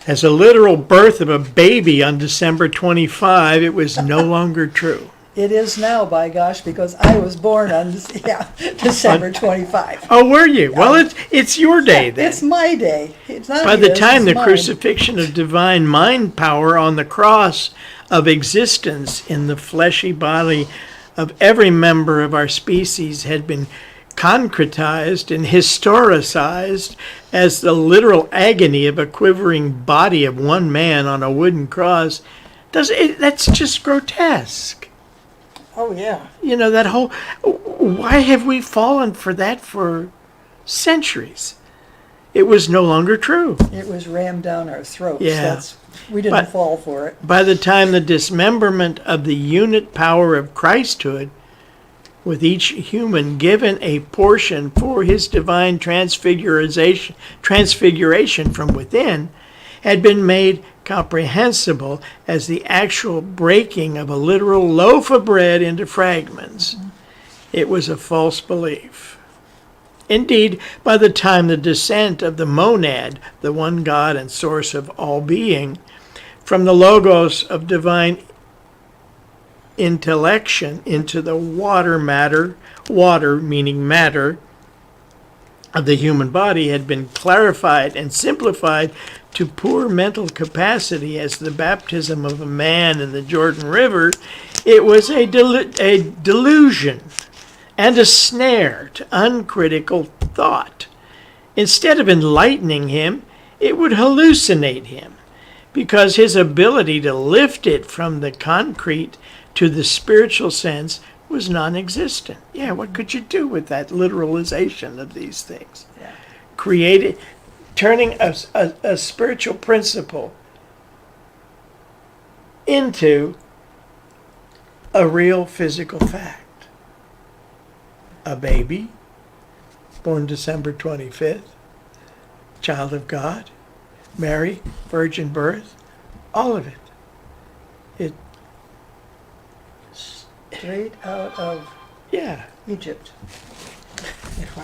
as a literal birth of a baby on December 25, it was no longer true. It is now, by gosh, because I was born on December 25. Oh, were you? Well, it's your day then. It's my day. It's not By the his, time it's the mine. crucifixion of divine mind power on the cross of existence in the fleshy body of every member of our species had been concretized and historicized as the literal agony of a quivering body of one man on a wooden cross, that's just grotesque. Oh, yeah. That whole, why have we fallen for that for centuries? It was no longer true. It was rammed down our throats. Yeah. We didn't But- fall for it. By the time the dismemberment of the unit power of Christhood, with each human given a portion for his divine transfiguration from within, had been made comprehensible as the actual breaking of a literal loaf of bread into fragments, it was a false belief. Indeed, by the time the descent of the monad, the one God and source of all being, from the logos of divine intellection into the water meaning matter, of the human body had been clarified and simplified to poor mental capacity as the baptism of a man in the Jordan River, it was a delusion and a snare to uncritical thought. Instead of enlightening him, it would hallucinate him, because his ability to lift it from the concrete to the spiritual sense was non-existent. Yeah, what could you do with that literalization of these things? Yeah. Turning a spiritual principle into a real physical fact. A baby, born December 25th, child of God, Mary, virgin birth, all of it. Straight out of Yeah. Egypt.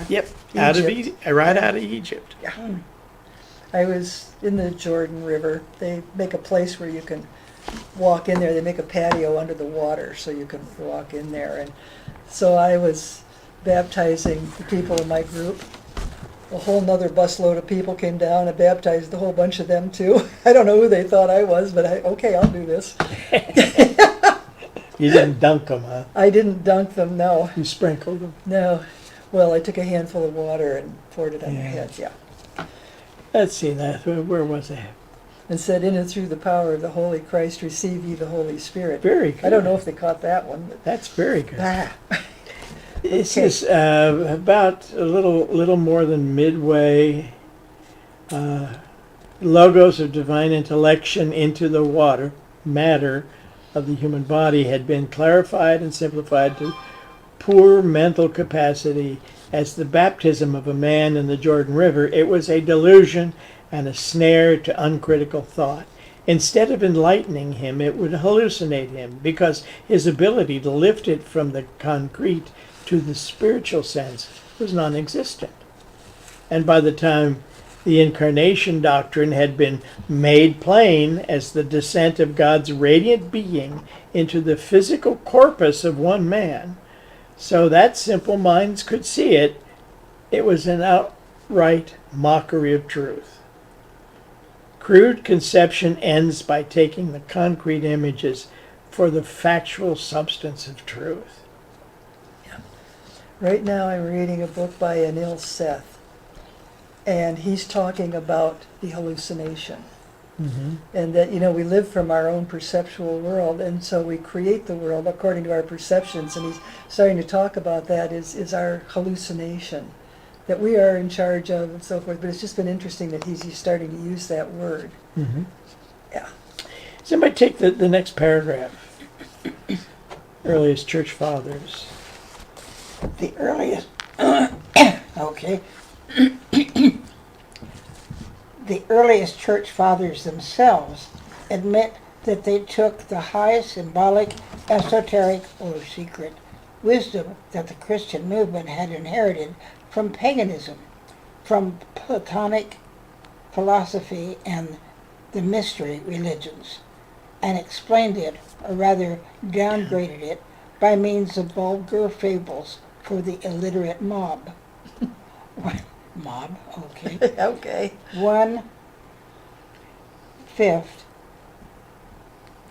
Yep. Out of Egypt. right out of Egypt. Yeah. I was in the Jordan River. They make a place where you can walk in there. They make a patio under the water so you can walk in there. And so I was baptizing the people in my group. A whole nother busload of people came down and baptized a whole bunch of them too. I don't know who they thought I was, but okay, I'll do this. You didn't dunk them, huh? I didn't dunk them, no. You sprinkled them. No. Well, I took a handful of water and poured it on your Yeah. head, yeah. Let's see that. Where was I? And said, in and through the power of the Holy Christ, receive ye the Holy Spirit. Very good. I don't know if they caught that one, but That's very good. This Okay. is about a little more than midway. Logos of divine intellection into the matter of the human body had been clarified and simplified to poor mental capacity as the baptism of a man in the Jordan River. It was a delusion and a snare to uncritical thought. Instead of enlightening him, it would hallucinate him, because his ability to lift it from the concrete to the spiritual sense was non-existent. And by the time the incarnation doctrine had been made plain as the descent of God's radiant being into the physical corpus of one man, so that simple minds could see it, it was an outright mockery of truth. Crude conception ends by taking the concrete images for the factual substance of truth. right now I'm reading a book by Anil Seth. And he's talking about the hallucination. Mm-hmm. And that, we live from our own perceptual world, and so we create the world according to our perceptions. And he's starting to talk about that is our hallucination, that we are in charge of, and so forth. But it's just been interesting that he's starting to use that word. Mm-hmm. Yeah. Somebody take the next paragraph. Earliest church fathers. The earliest, okay. The earliest church fathers themselves admit that they took the high symbolic, esoteric, or secret wisdom that the Christian movement had inherited from paganism, from Platonic philosophy and the mystery religions, and explained it, or rather downgraded it, by means of vulgar fables for the illiterate mob. Mob, okay. Okay. 1/5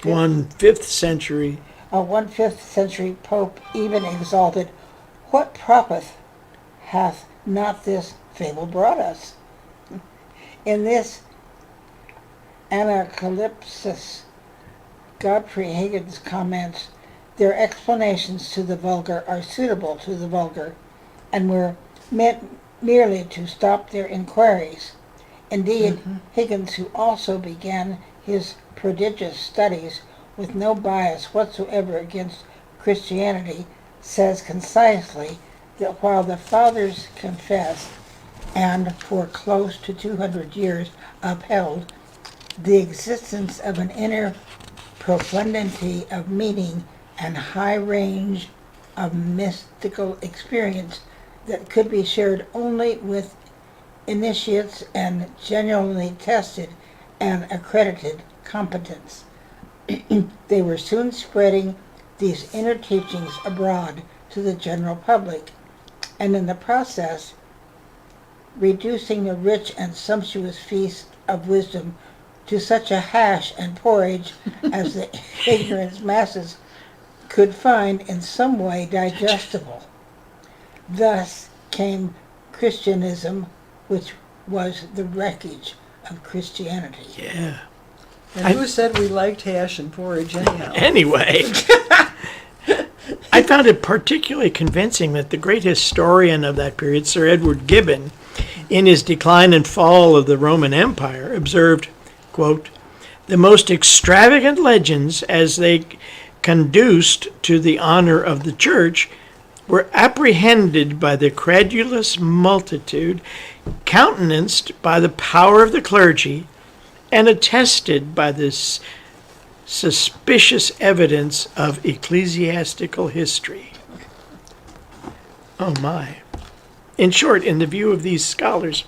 1/5 century. A 1/5 century pope even exalted, "What profit hath not this fable brought us?" In this Anacalypsis, Godfrey Hagen's comments, their explanations to the vulgar are suitable to the vulgar, and were meant merely to stop their inquiries. Indeed, Higgins, who also began his prodigious studies with no bias whatsoever against Christianity, says concisely that while the fathers confessed, and for close to 200 years upheld, the existence of an inner profundity of meaning and high range of mystical experience that could be shared only with initiates and genuinely tested and accredited competence. They were soon spreading these inner teachings abroad to the general public, and in the process reducing the rich and sumptuous feast of wisdom to such a hash and porridge as the ignorant masses could find in some way digestible. Thus came Christianism, which was the wreckage of Christianity. Yeah. And who said we liked hash and porridge anyhow? Anyway, I found it particularly convincing that the great historian of that period, Sir Edward Gibbon, in his Decline and Fall of the Roman Empire, observed, quote, "The most extravagant legends, as they conduced to the honor of the church, were apprehended by the credulous multitude, countenanced by the power of the clergy, and attested by this suspicious evidence of ecclesiastical history." Oh my. In short, in the view of these scholars,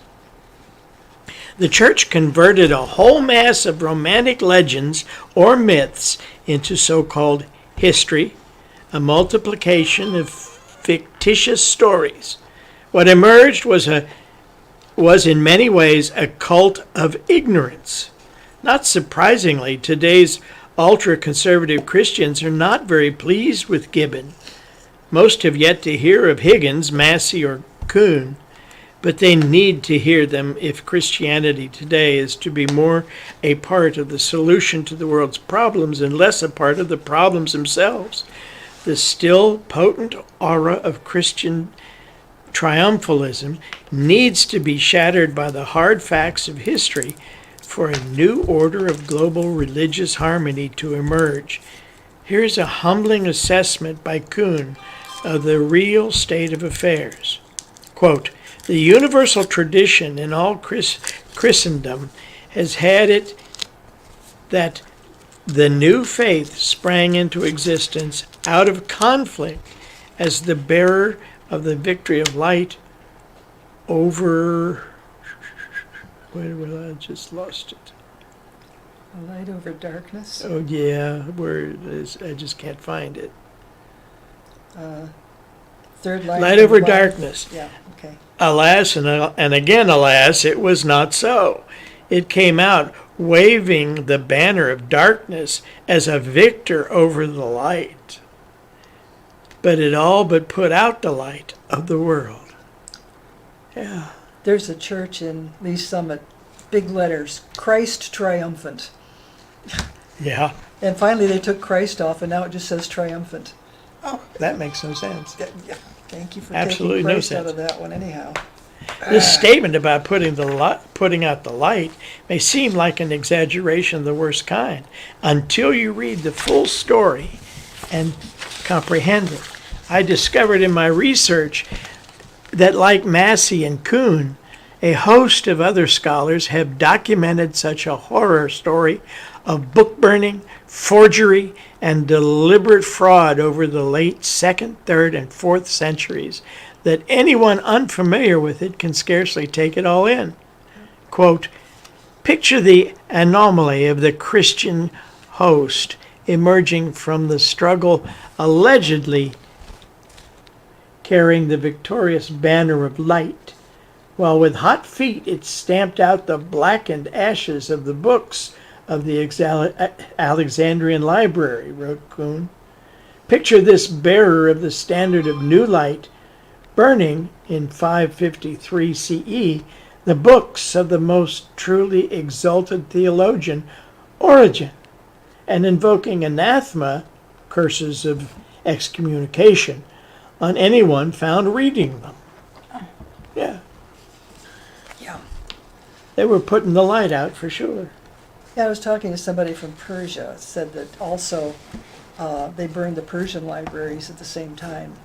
the church converted a whole mass of romantic legends or myths into so-called history, a multiplication of fictitious stories. What emerged was in many ways a cult of ignorance. Not surprisingly, today's ultra-conservative Christians are not very pleased with Gibbon. Most have yet to hear of Higgins, Massey, or Kuhn, but they need to hear them if Christianity today is to be more a part of the solution to the world's problems and less a part of the problems themselves. The still potent aura of Christian triumphalism needs to be shattered by the hard facts of history for a new order of global religious harmony to emerge. Here's a humbling assessment by Kuhn of the real state of affairs. Quote, "The universal tradition in all Christendom has had it that the new faith sprang into existence out of conflict as the bearer of the victory of light over..." Wait a minute, I just lost it. A light over darkness. Oh yeah, where it is, I just can't find it. Third light. Light over darkness. Yeah, okay. Alas, and again, alas, it was not so. It came out waving the banner of darkness as a victor over the light. But it all but put out the light of the world. Yeah. There's a church in Lee Summit, big letters, Christ Triumphant. Yeah, And finally they took Christ off and now it just says triumphant. that makes no sense. Yeah, thank you for Absolutely taking no Christ out sense. of that one anyhow. This statement about putting out the light may seem like an exaggeration of the worst kind until you read the full story and comprehend it. I discovered in my research that, like Massey and Kuhn, a host of other scholars have documented such a horror story of book burning, forgery, and deliberate fraud over the late 2nd, 3rd, and 4th centuries that anyone unfamiliar with it can scarcely take it all in. Quote, "Picture the anomaly of the Christian host emerging from the struggle allegedly carrying the victorious banner of light, while with hot feet it stamped out the blackened ashes of the books of the Alexandrian library," wrote Kuhn. "Picture this bearer of the standard of new light burning, in 553 CE, the books of the most truly exalted theologian, Origen, and invoking anathema, curses of excommunication, on anyone found reading them." Yeah. Yeah. They were putting the light out for sure. Yeah, I was talking to somebody from Persia, said that also they burned the Persian libraries at the same time.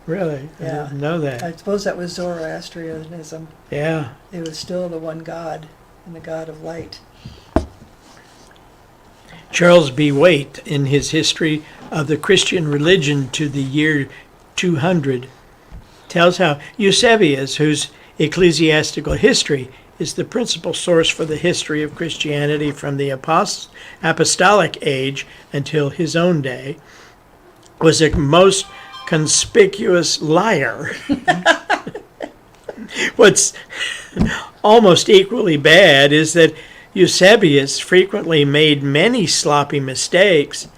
Really? I Yeah. didn't know that. I suppose that was Zoroastrianism. Yeah. It was still the one God and the God of light. Charles B. Waite, in his History of the Christian Religion to the year 200, tells how Eusebius, whose ecclesiastical history is the principal source for the history of Christianity from the apostolic age until his own day, was a most conspicuous liar. What's almost equally bad is that Eusebius frequently made many sloppy mistakes.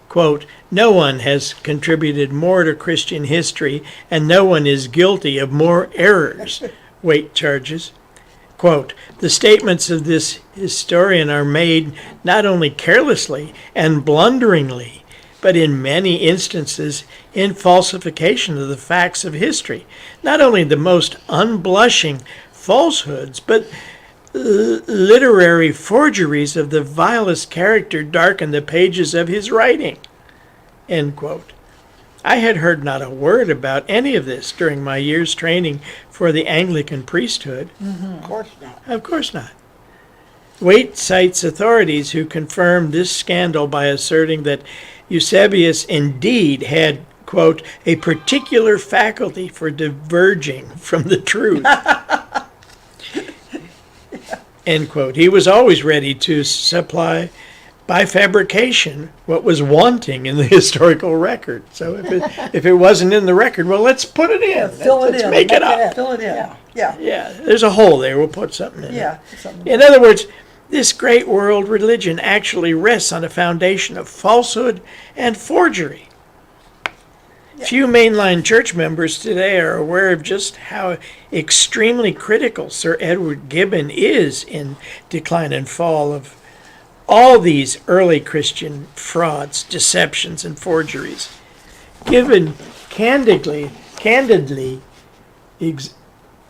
Quote, "No one has contributed more to Christian history, and no one is guilty of more errors," Waite charges. Quote, "The statements of this historian are made not only carelessly and blunderingly, but in many instances in falsification of the facts of history. Not only the most unblushing falsehoods, but literary forgeries of the vilest character darken the pages of his writing." End quote. I had heard not a word about any of this during my year's training for the Anglican priesthood. Of course not. Of course not. Waite cites authorities who confirmed this scandal by asserting that Eusebius indeed had, quote, "a particular faculty for diverging from the truth." End quote. He was always ready to supply by fabrication what was wanting in the historical record. So if it wasn't in the record, well, let's put it in. Fill it Let's in. make it up. Fill it in. Yeah. Yeah. Yeah, there's a hole there. We'll put something in. Yeah. Something. In other words, this great world religion actually rests on a foundation of falsehood and forgery. Few mainline church members today are aware of just how extremely critical Sir Edward Gibbon is in Decline and Fall of all these early Christian frauds, deceptions, and forgeries. Gibbon candidly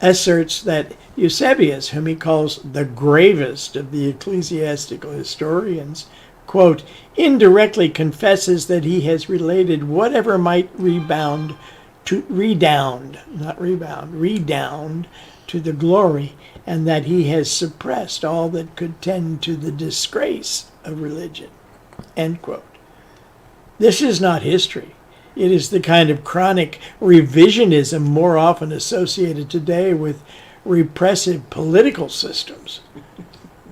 asserts that Eusebius, whom he calls the gravest of the ecclesiastical historians, quote, indirectly confesses that he has related whatever might redound to the glory, and that he has suppressed all that could tend to the disgrace of religion. End quote. This is not history. It is the kind of chronic revisionism more often associated today with repressive political systems.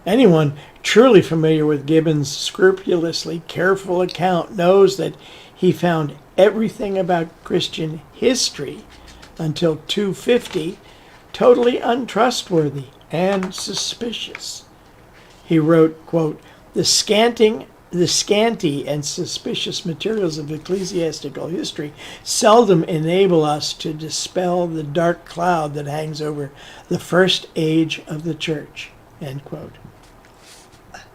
Anyone truly familiar with Gibbon's scrupulously careful account knows that he found everything about Christian history until 250 totally untrustworthy and suspicious. He wrote, quote, the scanty and suspicious materials of ecclesiastical history seldom enable us to dispel the dark cloud that hangs over the first age of the church, end quote.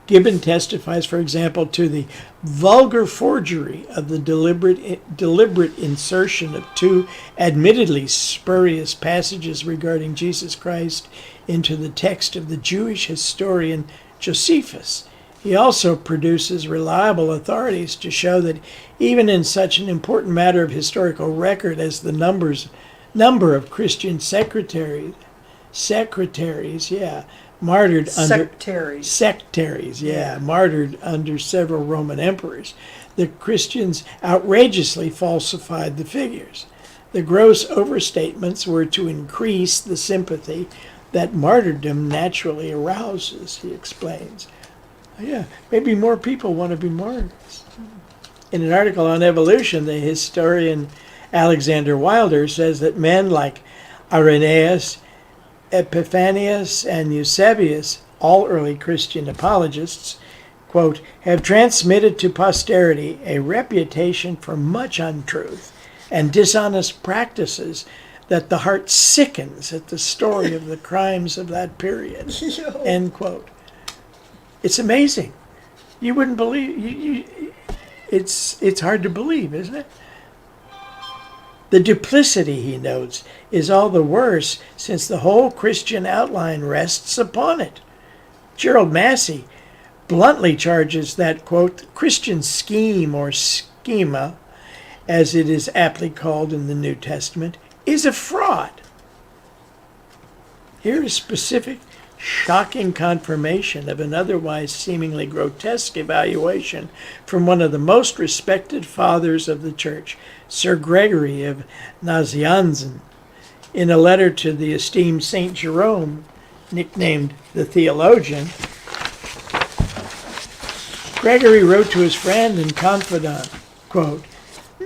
Gibbon testifies, for example, to the vulgar forgery of the deliberate insertion of two admittedly spurious passages regarding Jesus Christ into the text of the Jewish historian Josephus. He also produces reliable authorities to show that even in such an important matter of historical record as the number of Christian sectaries, martyred under several Roman emperors, the Christians outrageously falsified the figures. The gross overstatements were to increase the sympathy that martyrdom naturally arouses, he explains. Yeah, maybe more people want to be martyrs. In an article on evolution, the historian Alexander Wilder says that men like Irenaeus, Epiphanius, and Eusebius, all early Christian apologists, quote, have transmitted to posterity a reputation for much untruth and dishonest practices that the heart sickens at the story of the crimes of that period, end quote. It's amazing. You wouldn't believe. It's hard to believe, isn't it? The duplicity, he notes, is all the worse since the whole Christian outline rests upon it. Gerald Massey bluntly charges that, quote, Christian scheme or schema, as it is aptly called in the New Testament, is a fraud. Here is specific, shocking confirmation of an otherwise seemingly grotesque evaluation from one of the most respected fathers of the church, Sir Gregory of Nazianzen, in a letter to the esteemed Saint Jerome, nicknamed the Theologian. Gregory wrote to his friend and confidant, quote,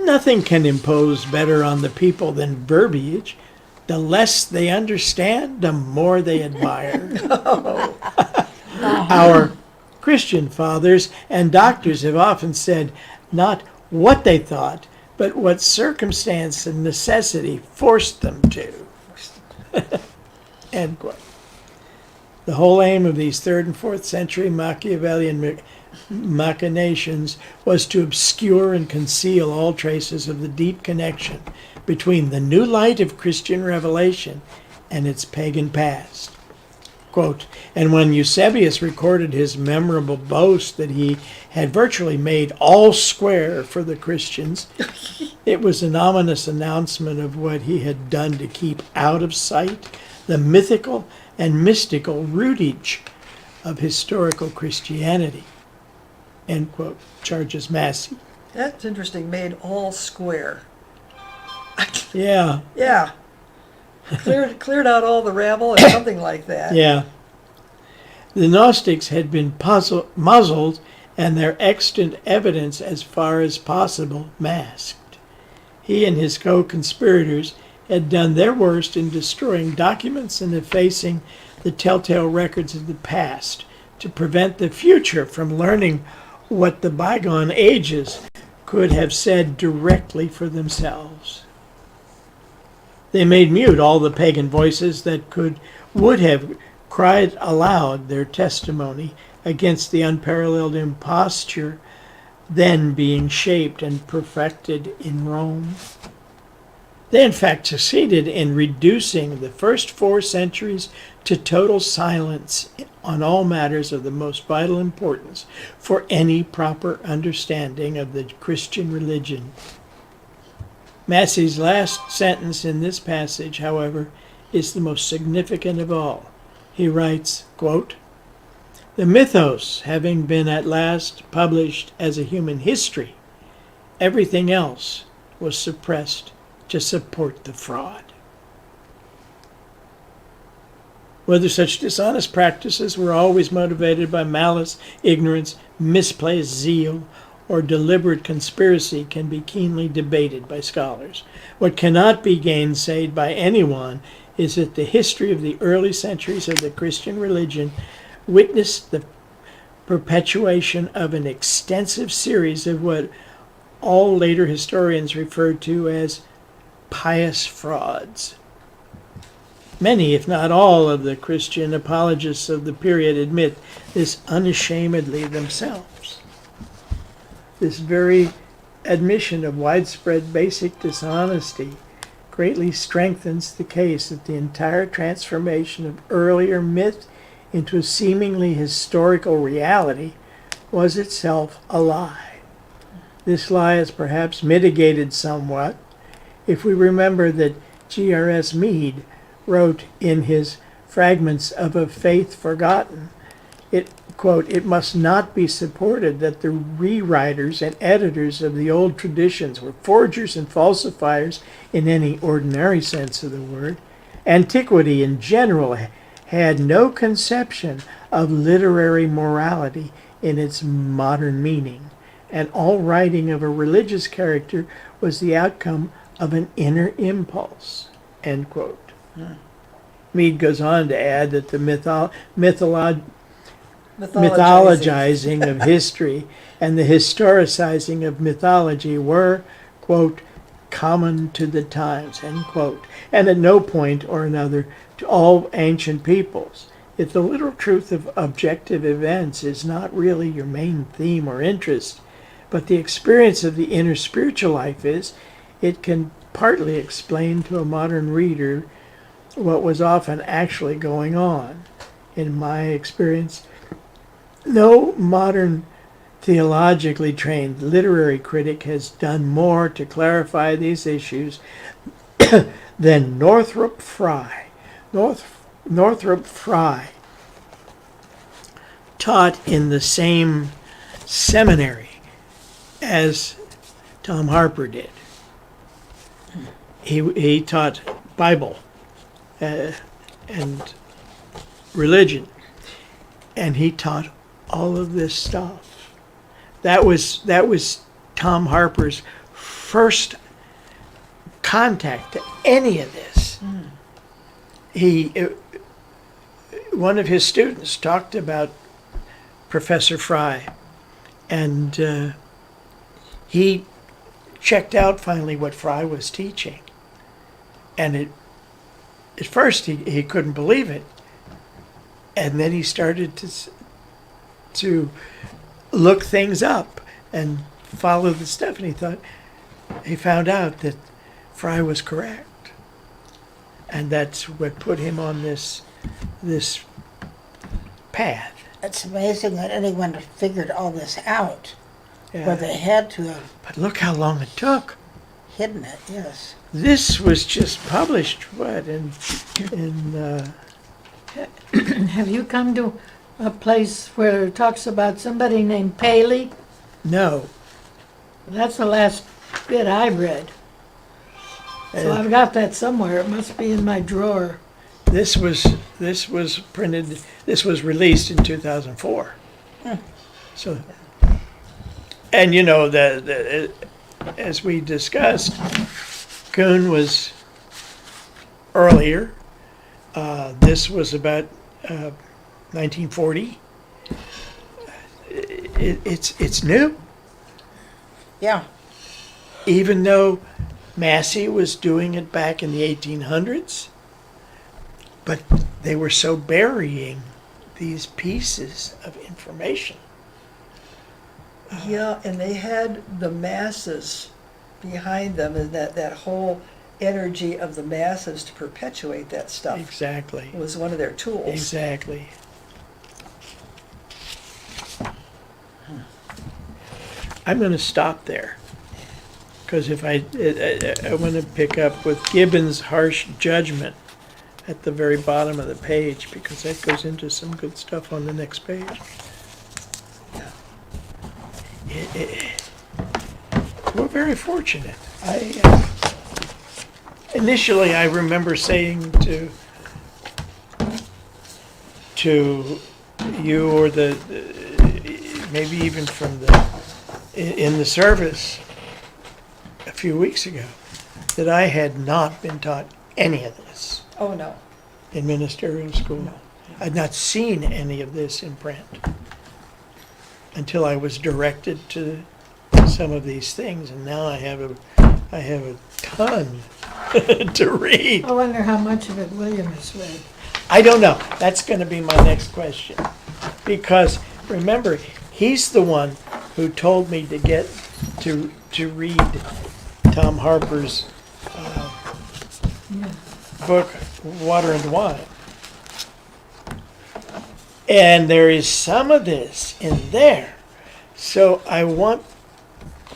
Nothing can impose better on the people than verbiage. The less they understand, the more they admire. Our Christian fathers and doctors have often said not what they thought, but what circumstance and necessity forced them to. End quote. The whole aim of these 3rd and 4th century Machiavellian machinations was to obscure and conceal all traces of the deep connection between the new light of Christian revelation and its pagan past. Quote, and when Eusebius recorded his memorable boast that he had virtually made all square for the Christians, it was an ominous announcement of what he had done to keep out of sight the mythical and mystical rootage of historical Christianity. End quote, charges Massey. That's interesting, made all square. Yeah, Yeah. Cleared out all the rabble or something like that. yeah. The Gnostics had been muzzled and their extant evidence as far as possible masked. He and his co-conspirators had done their worst in destroying documents and effacing the telltale records of the past to prevent the future from learning what the bygone ages could have said directly for themselves. They made mute all the pagan voices that would have cried aloud their testimony against the unparalleled imposture then being shaped and perfected in Rome. They in fact succeeded in reducing the first 4 centuries to total silence on all matters of the most vital importance for any proper understanding of the Christian religion. Massey's last sentence in this passage, however, is the most significant of all. He writes, quote, the mythos having been at last published as a human history, everything else was suppressed to support the fraud. Whether such dishonest practices were always motivated by malice, ignorance, misplaced zeal, or deliberate conspiracy can be keenly debated by scholars. What cannot be gainsaid by anyone is that the history of the early centuries of the Christian religion witnessed the perpetuation of an extensive series of what all later historians refer to as pious frauds. Many, if not all, of the Christian apologists of the period admit this unashamedly themselves. This very admission of widespread basic dishonesty greatly strengthens the case that the entire transformation of earlier myth into a seemingly historical reality was itself a lie. This lie is perhaps mitigated somewhat if we remember that G.R.S. Mead wrote in his Fragments of a Faith Forgotten, it must not be supported that the rewriters and editors of the old traditions were forgers and falsifiers in any ordinary sense of the word. Antiquity in general had no conception of literary morality in its modern meaning, and all writing of a religious character was the outcome of an inner impulse. End quote. Mead goes on to add that the mythologizing of history and the historicizing of mythology were, quote, common to the times, end quote, and at no point or another to all ancient peoples. If the literal truth of objective events is not really your main theme or interest, but the experience of the inner spiritual life is, it can partly explain to a modern reader what was often actually going on. In my experience, no modern theologically trained literary critic has done more to clarify these issues than Northrop Frye. Northrop Frye taught in the same seminary as Tom Harpur did. He taught Bible and religion, and he taught all of this stuff. That was Tom Harpur's first contact to any of this. One of his students talked about Professor Fry, and he checked out finally what Fry was teaching. And at first he couldn't believe it. And then he started to look things up and follow the stuff. And he found out that Fry was correct. And that's what put him on this path. It's amazing that anyone figured all this out, Yeah. where they had to have But look how long it took. hidden it, yes. This was just published, what, in Have you come to a place where it talks about somebody named Paley? no. That's the last bit I read. So I've got that somewhere. It must be in my drawer. This was printed, this was released in 2004. So, and you know, as we discussed, Kuhn was earlier. This was about 1940. It's new, Yeah, even though Massey was doing it back in the 1800s. But they were so burying these pieces of information. Yeah, and they had the masses behind them, and that whole energy of the masses to perpetuate that stuff Exactly. was one of their tools. Exactly. I'm going to stop there because if I want to pick up with Gibbon's harsh judgment at the very bottom of the page, because that goes into some good stuff on the next page. We're very fortunate. Initially, I remember saying to you or maybe even in the service a few weeks ago, that I had not been taught any of this Oh, no. in ministerial school. I'd not seen any of this in print until I was directed to some of these things, and now I have a ton to read. I wonder how much of it William has read. I don't know. That's going to be my next question. Because remember, he's the one who told me to get to read Tom Harpur's book, Water and Wine. And there is some of this in there. So I want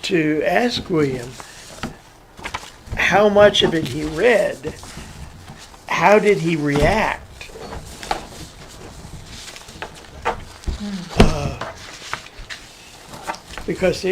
to ask William how much of it he read. How did he react? Because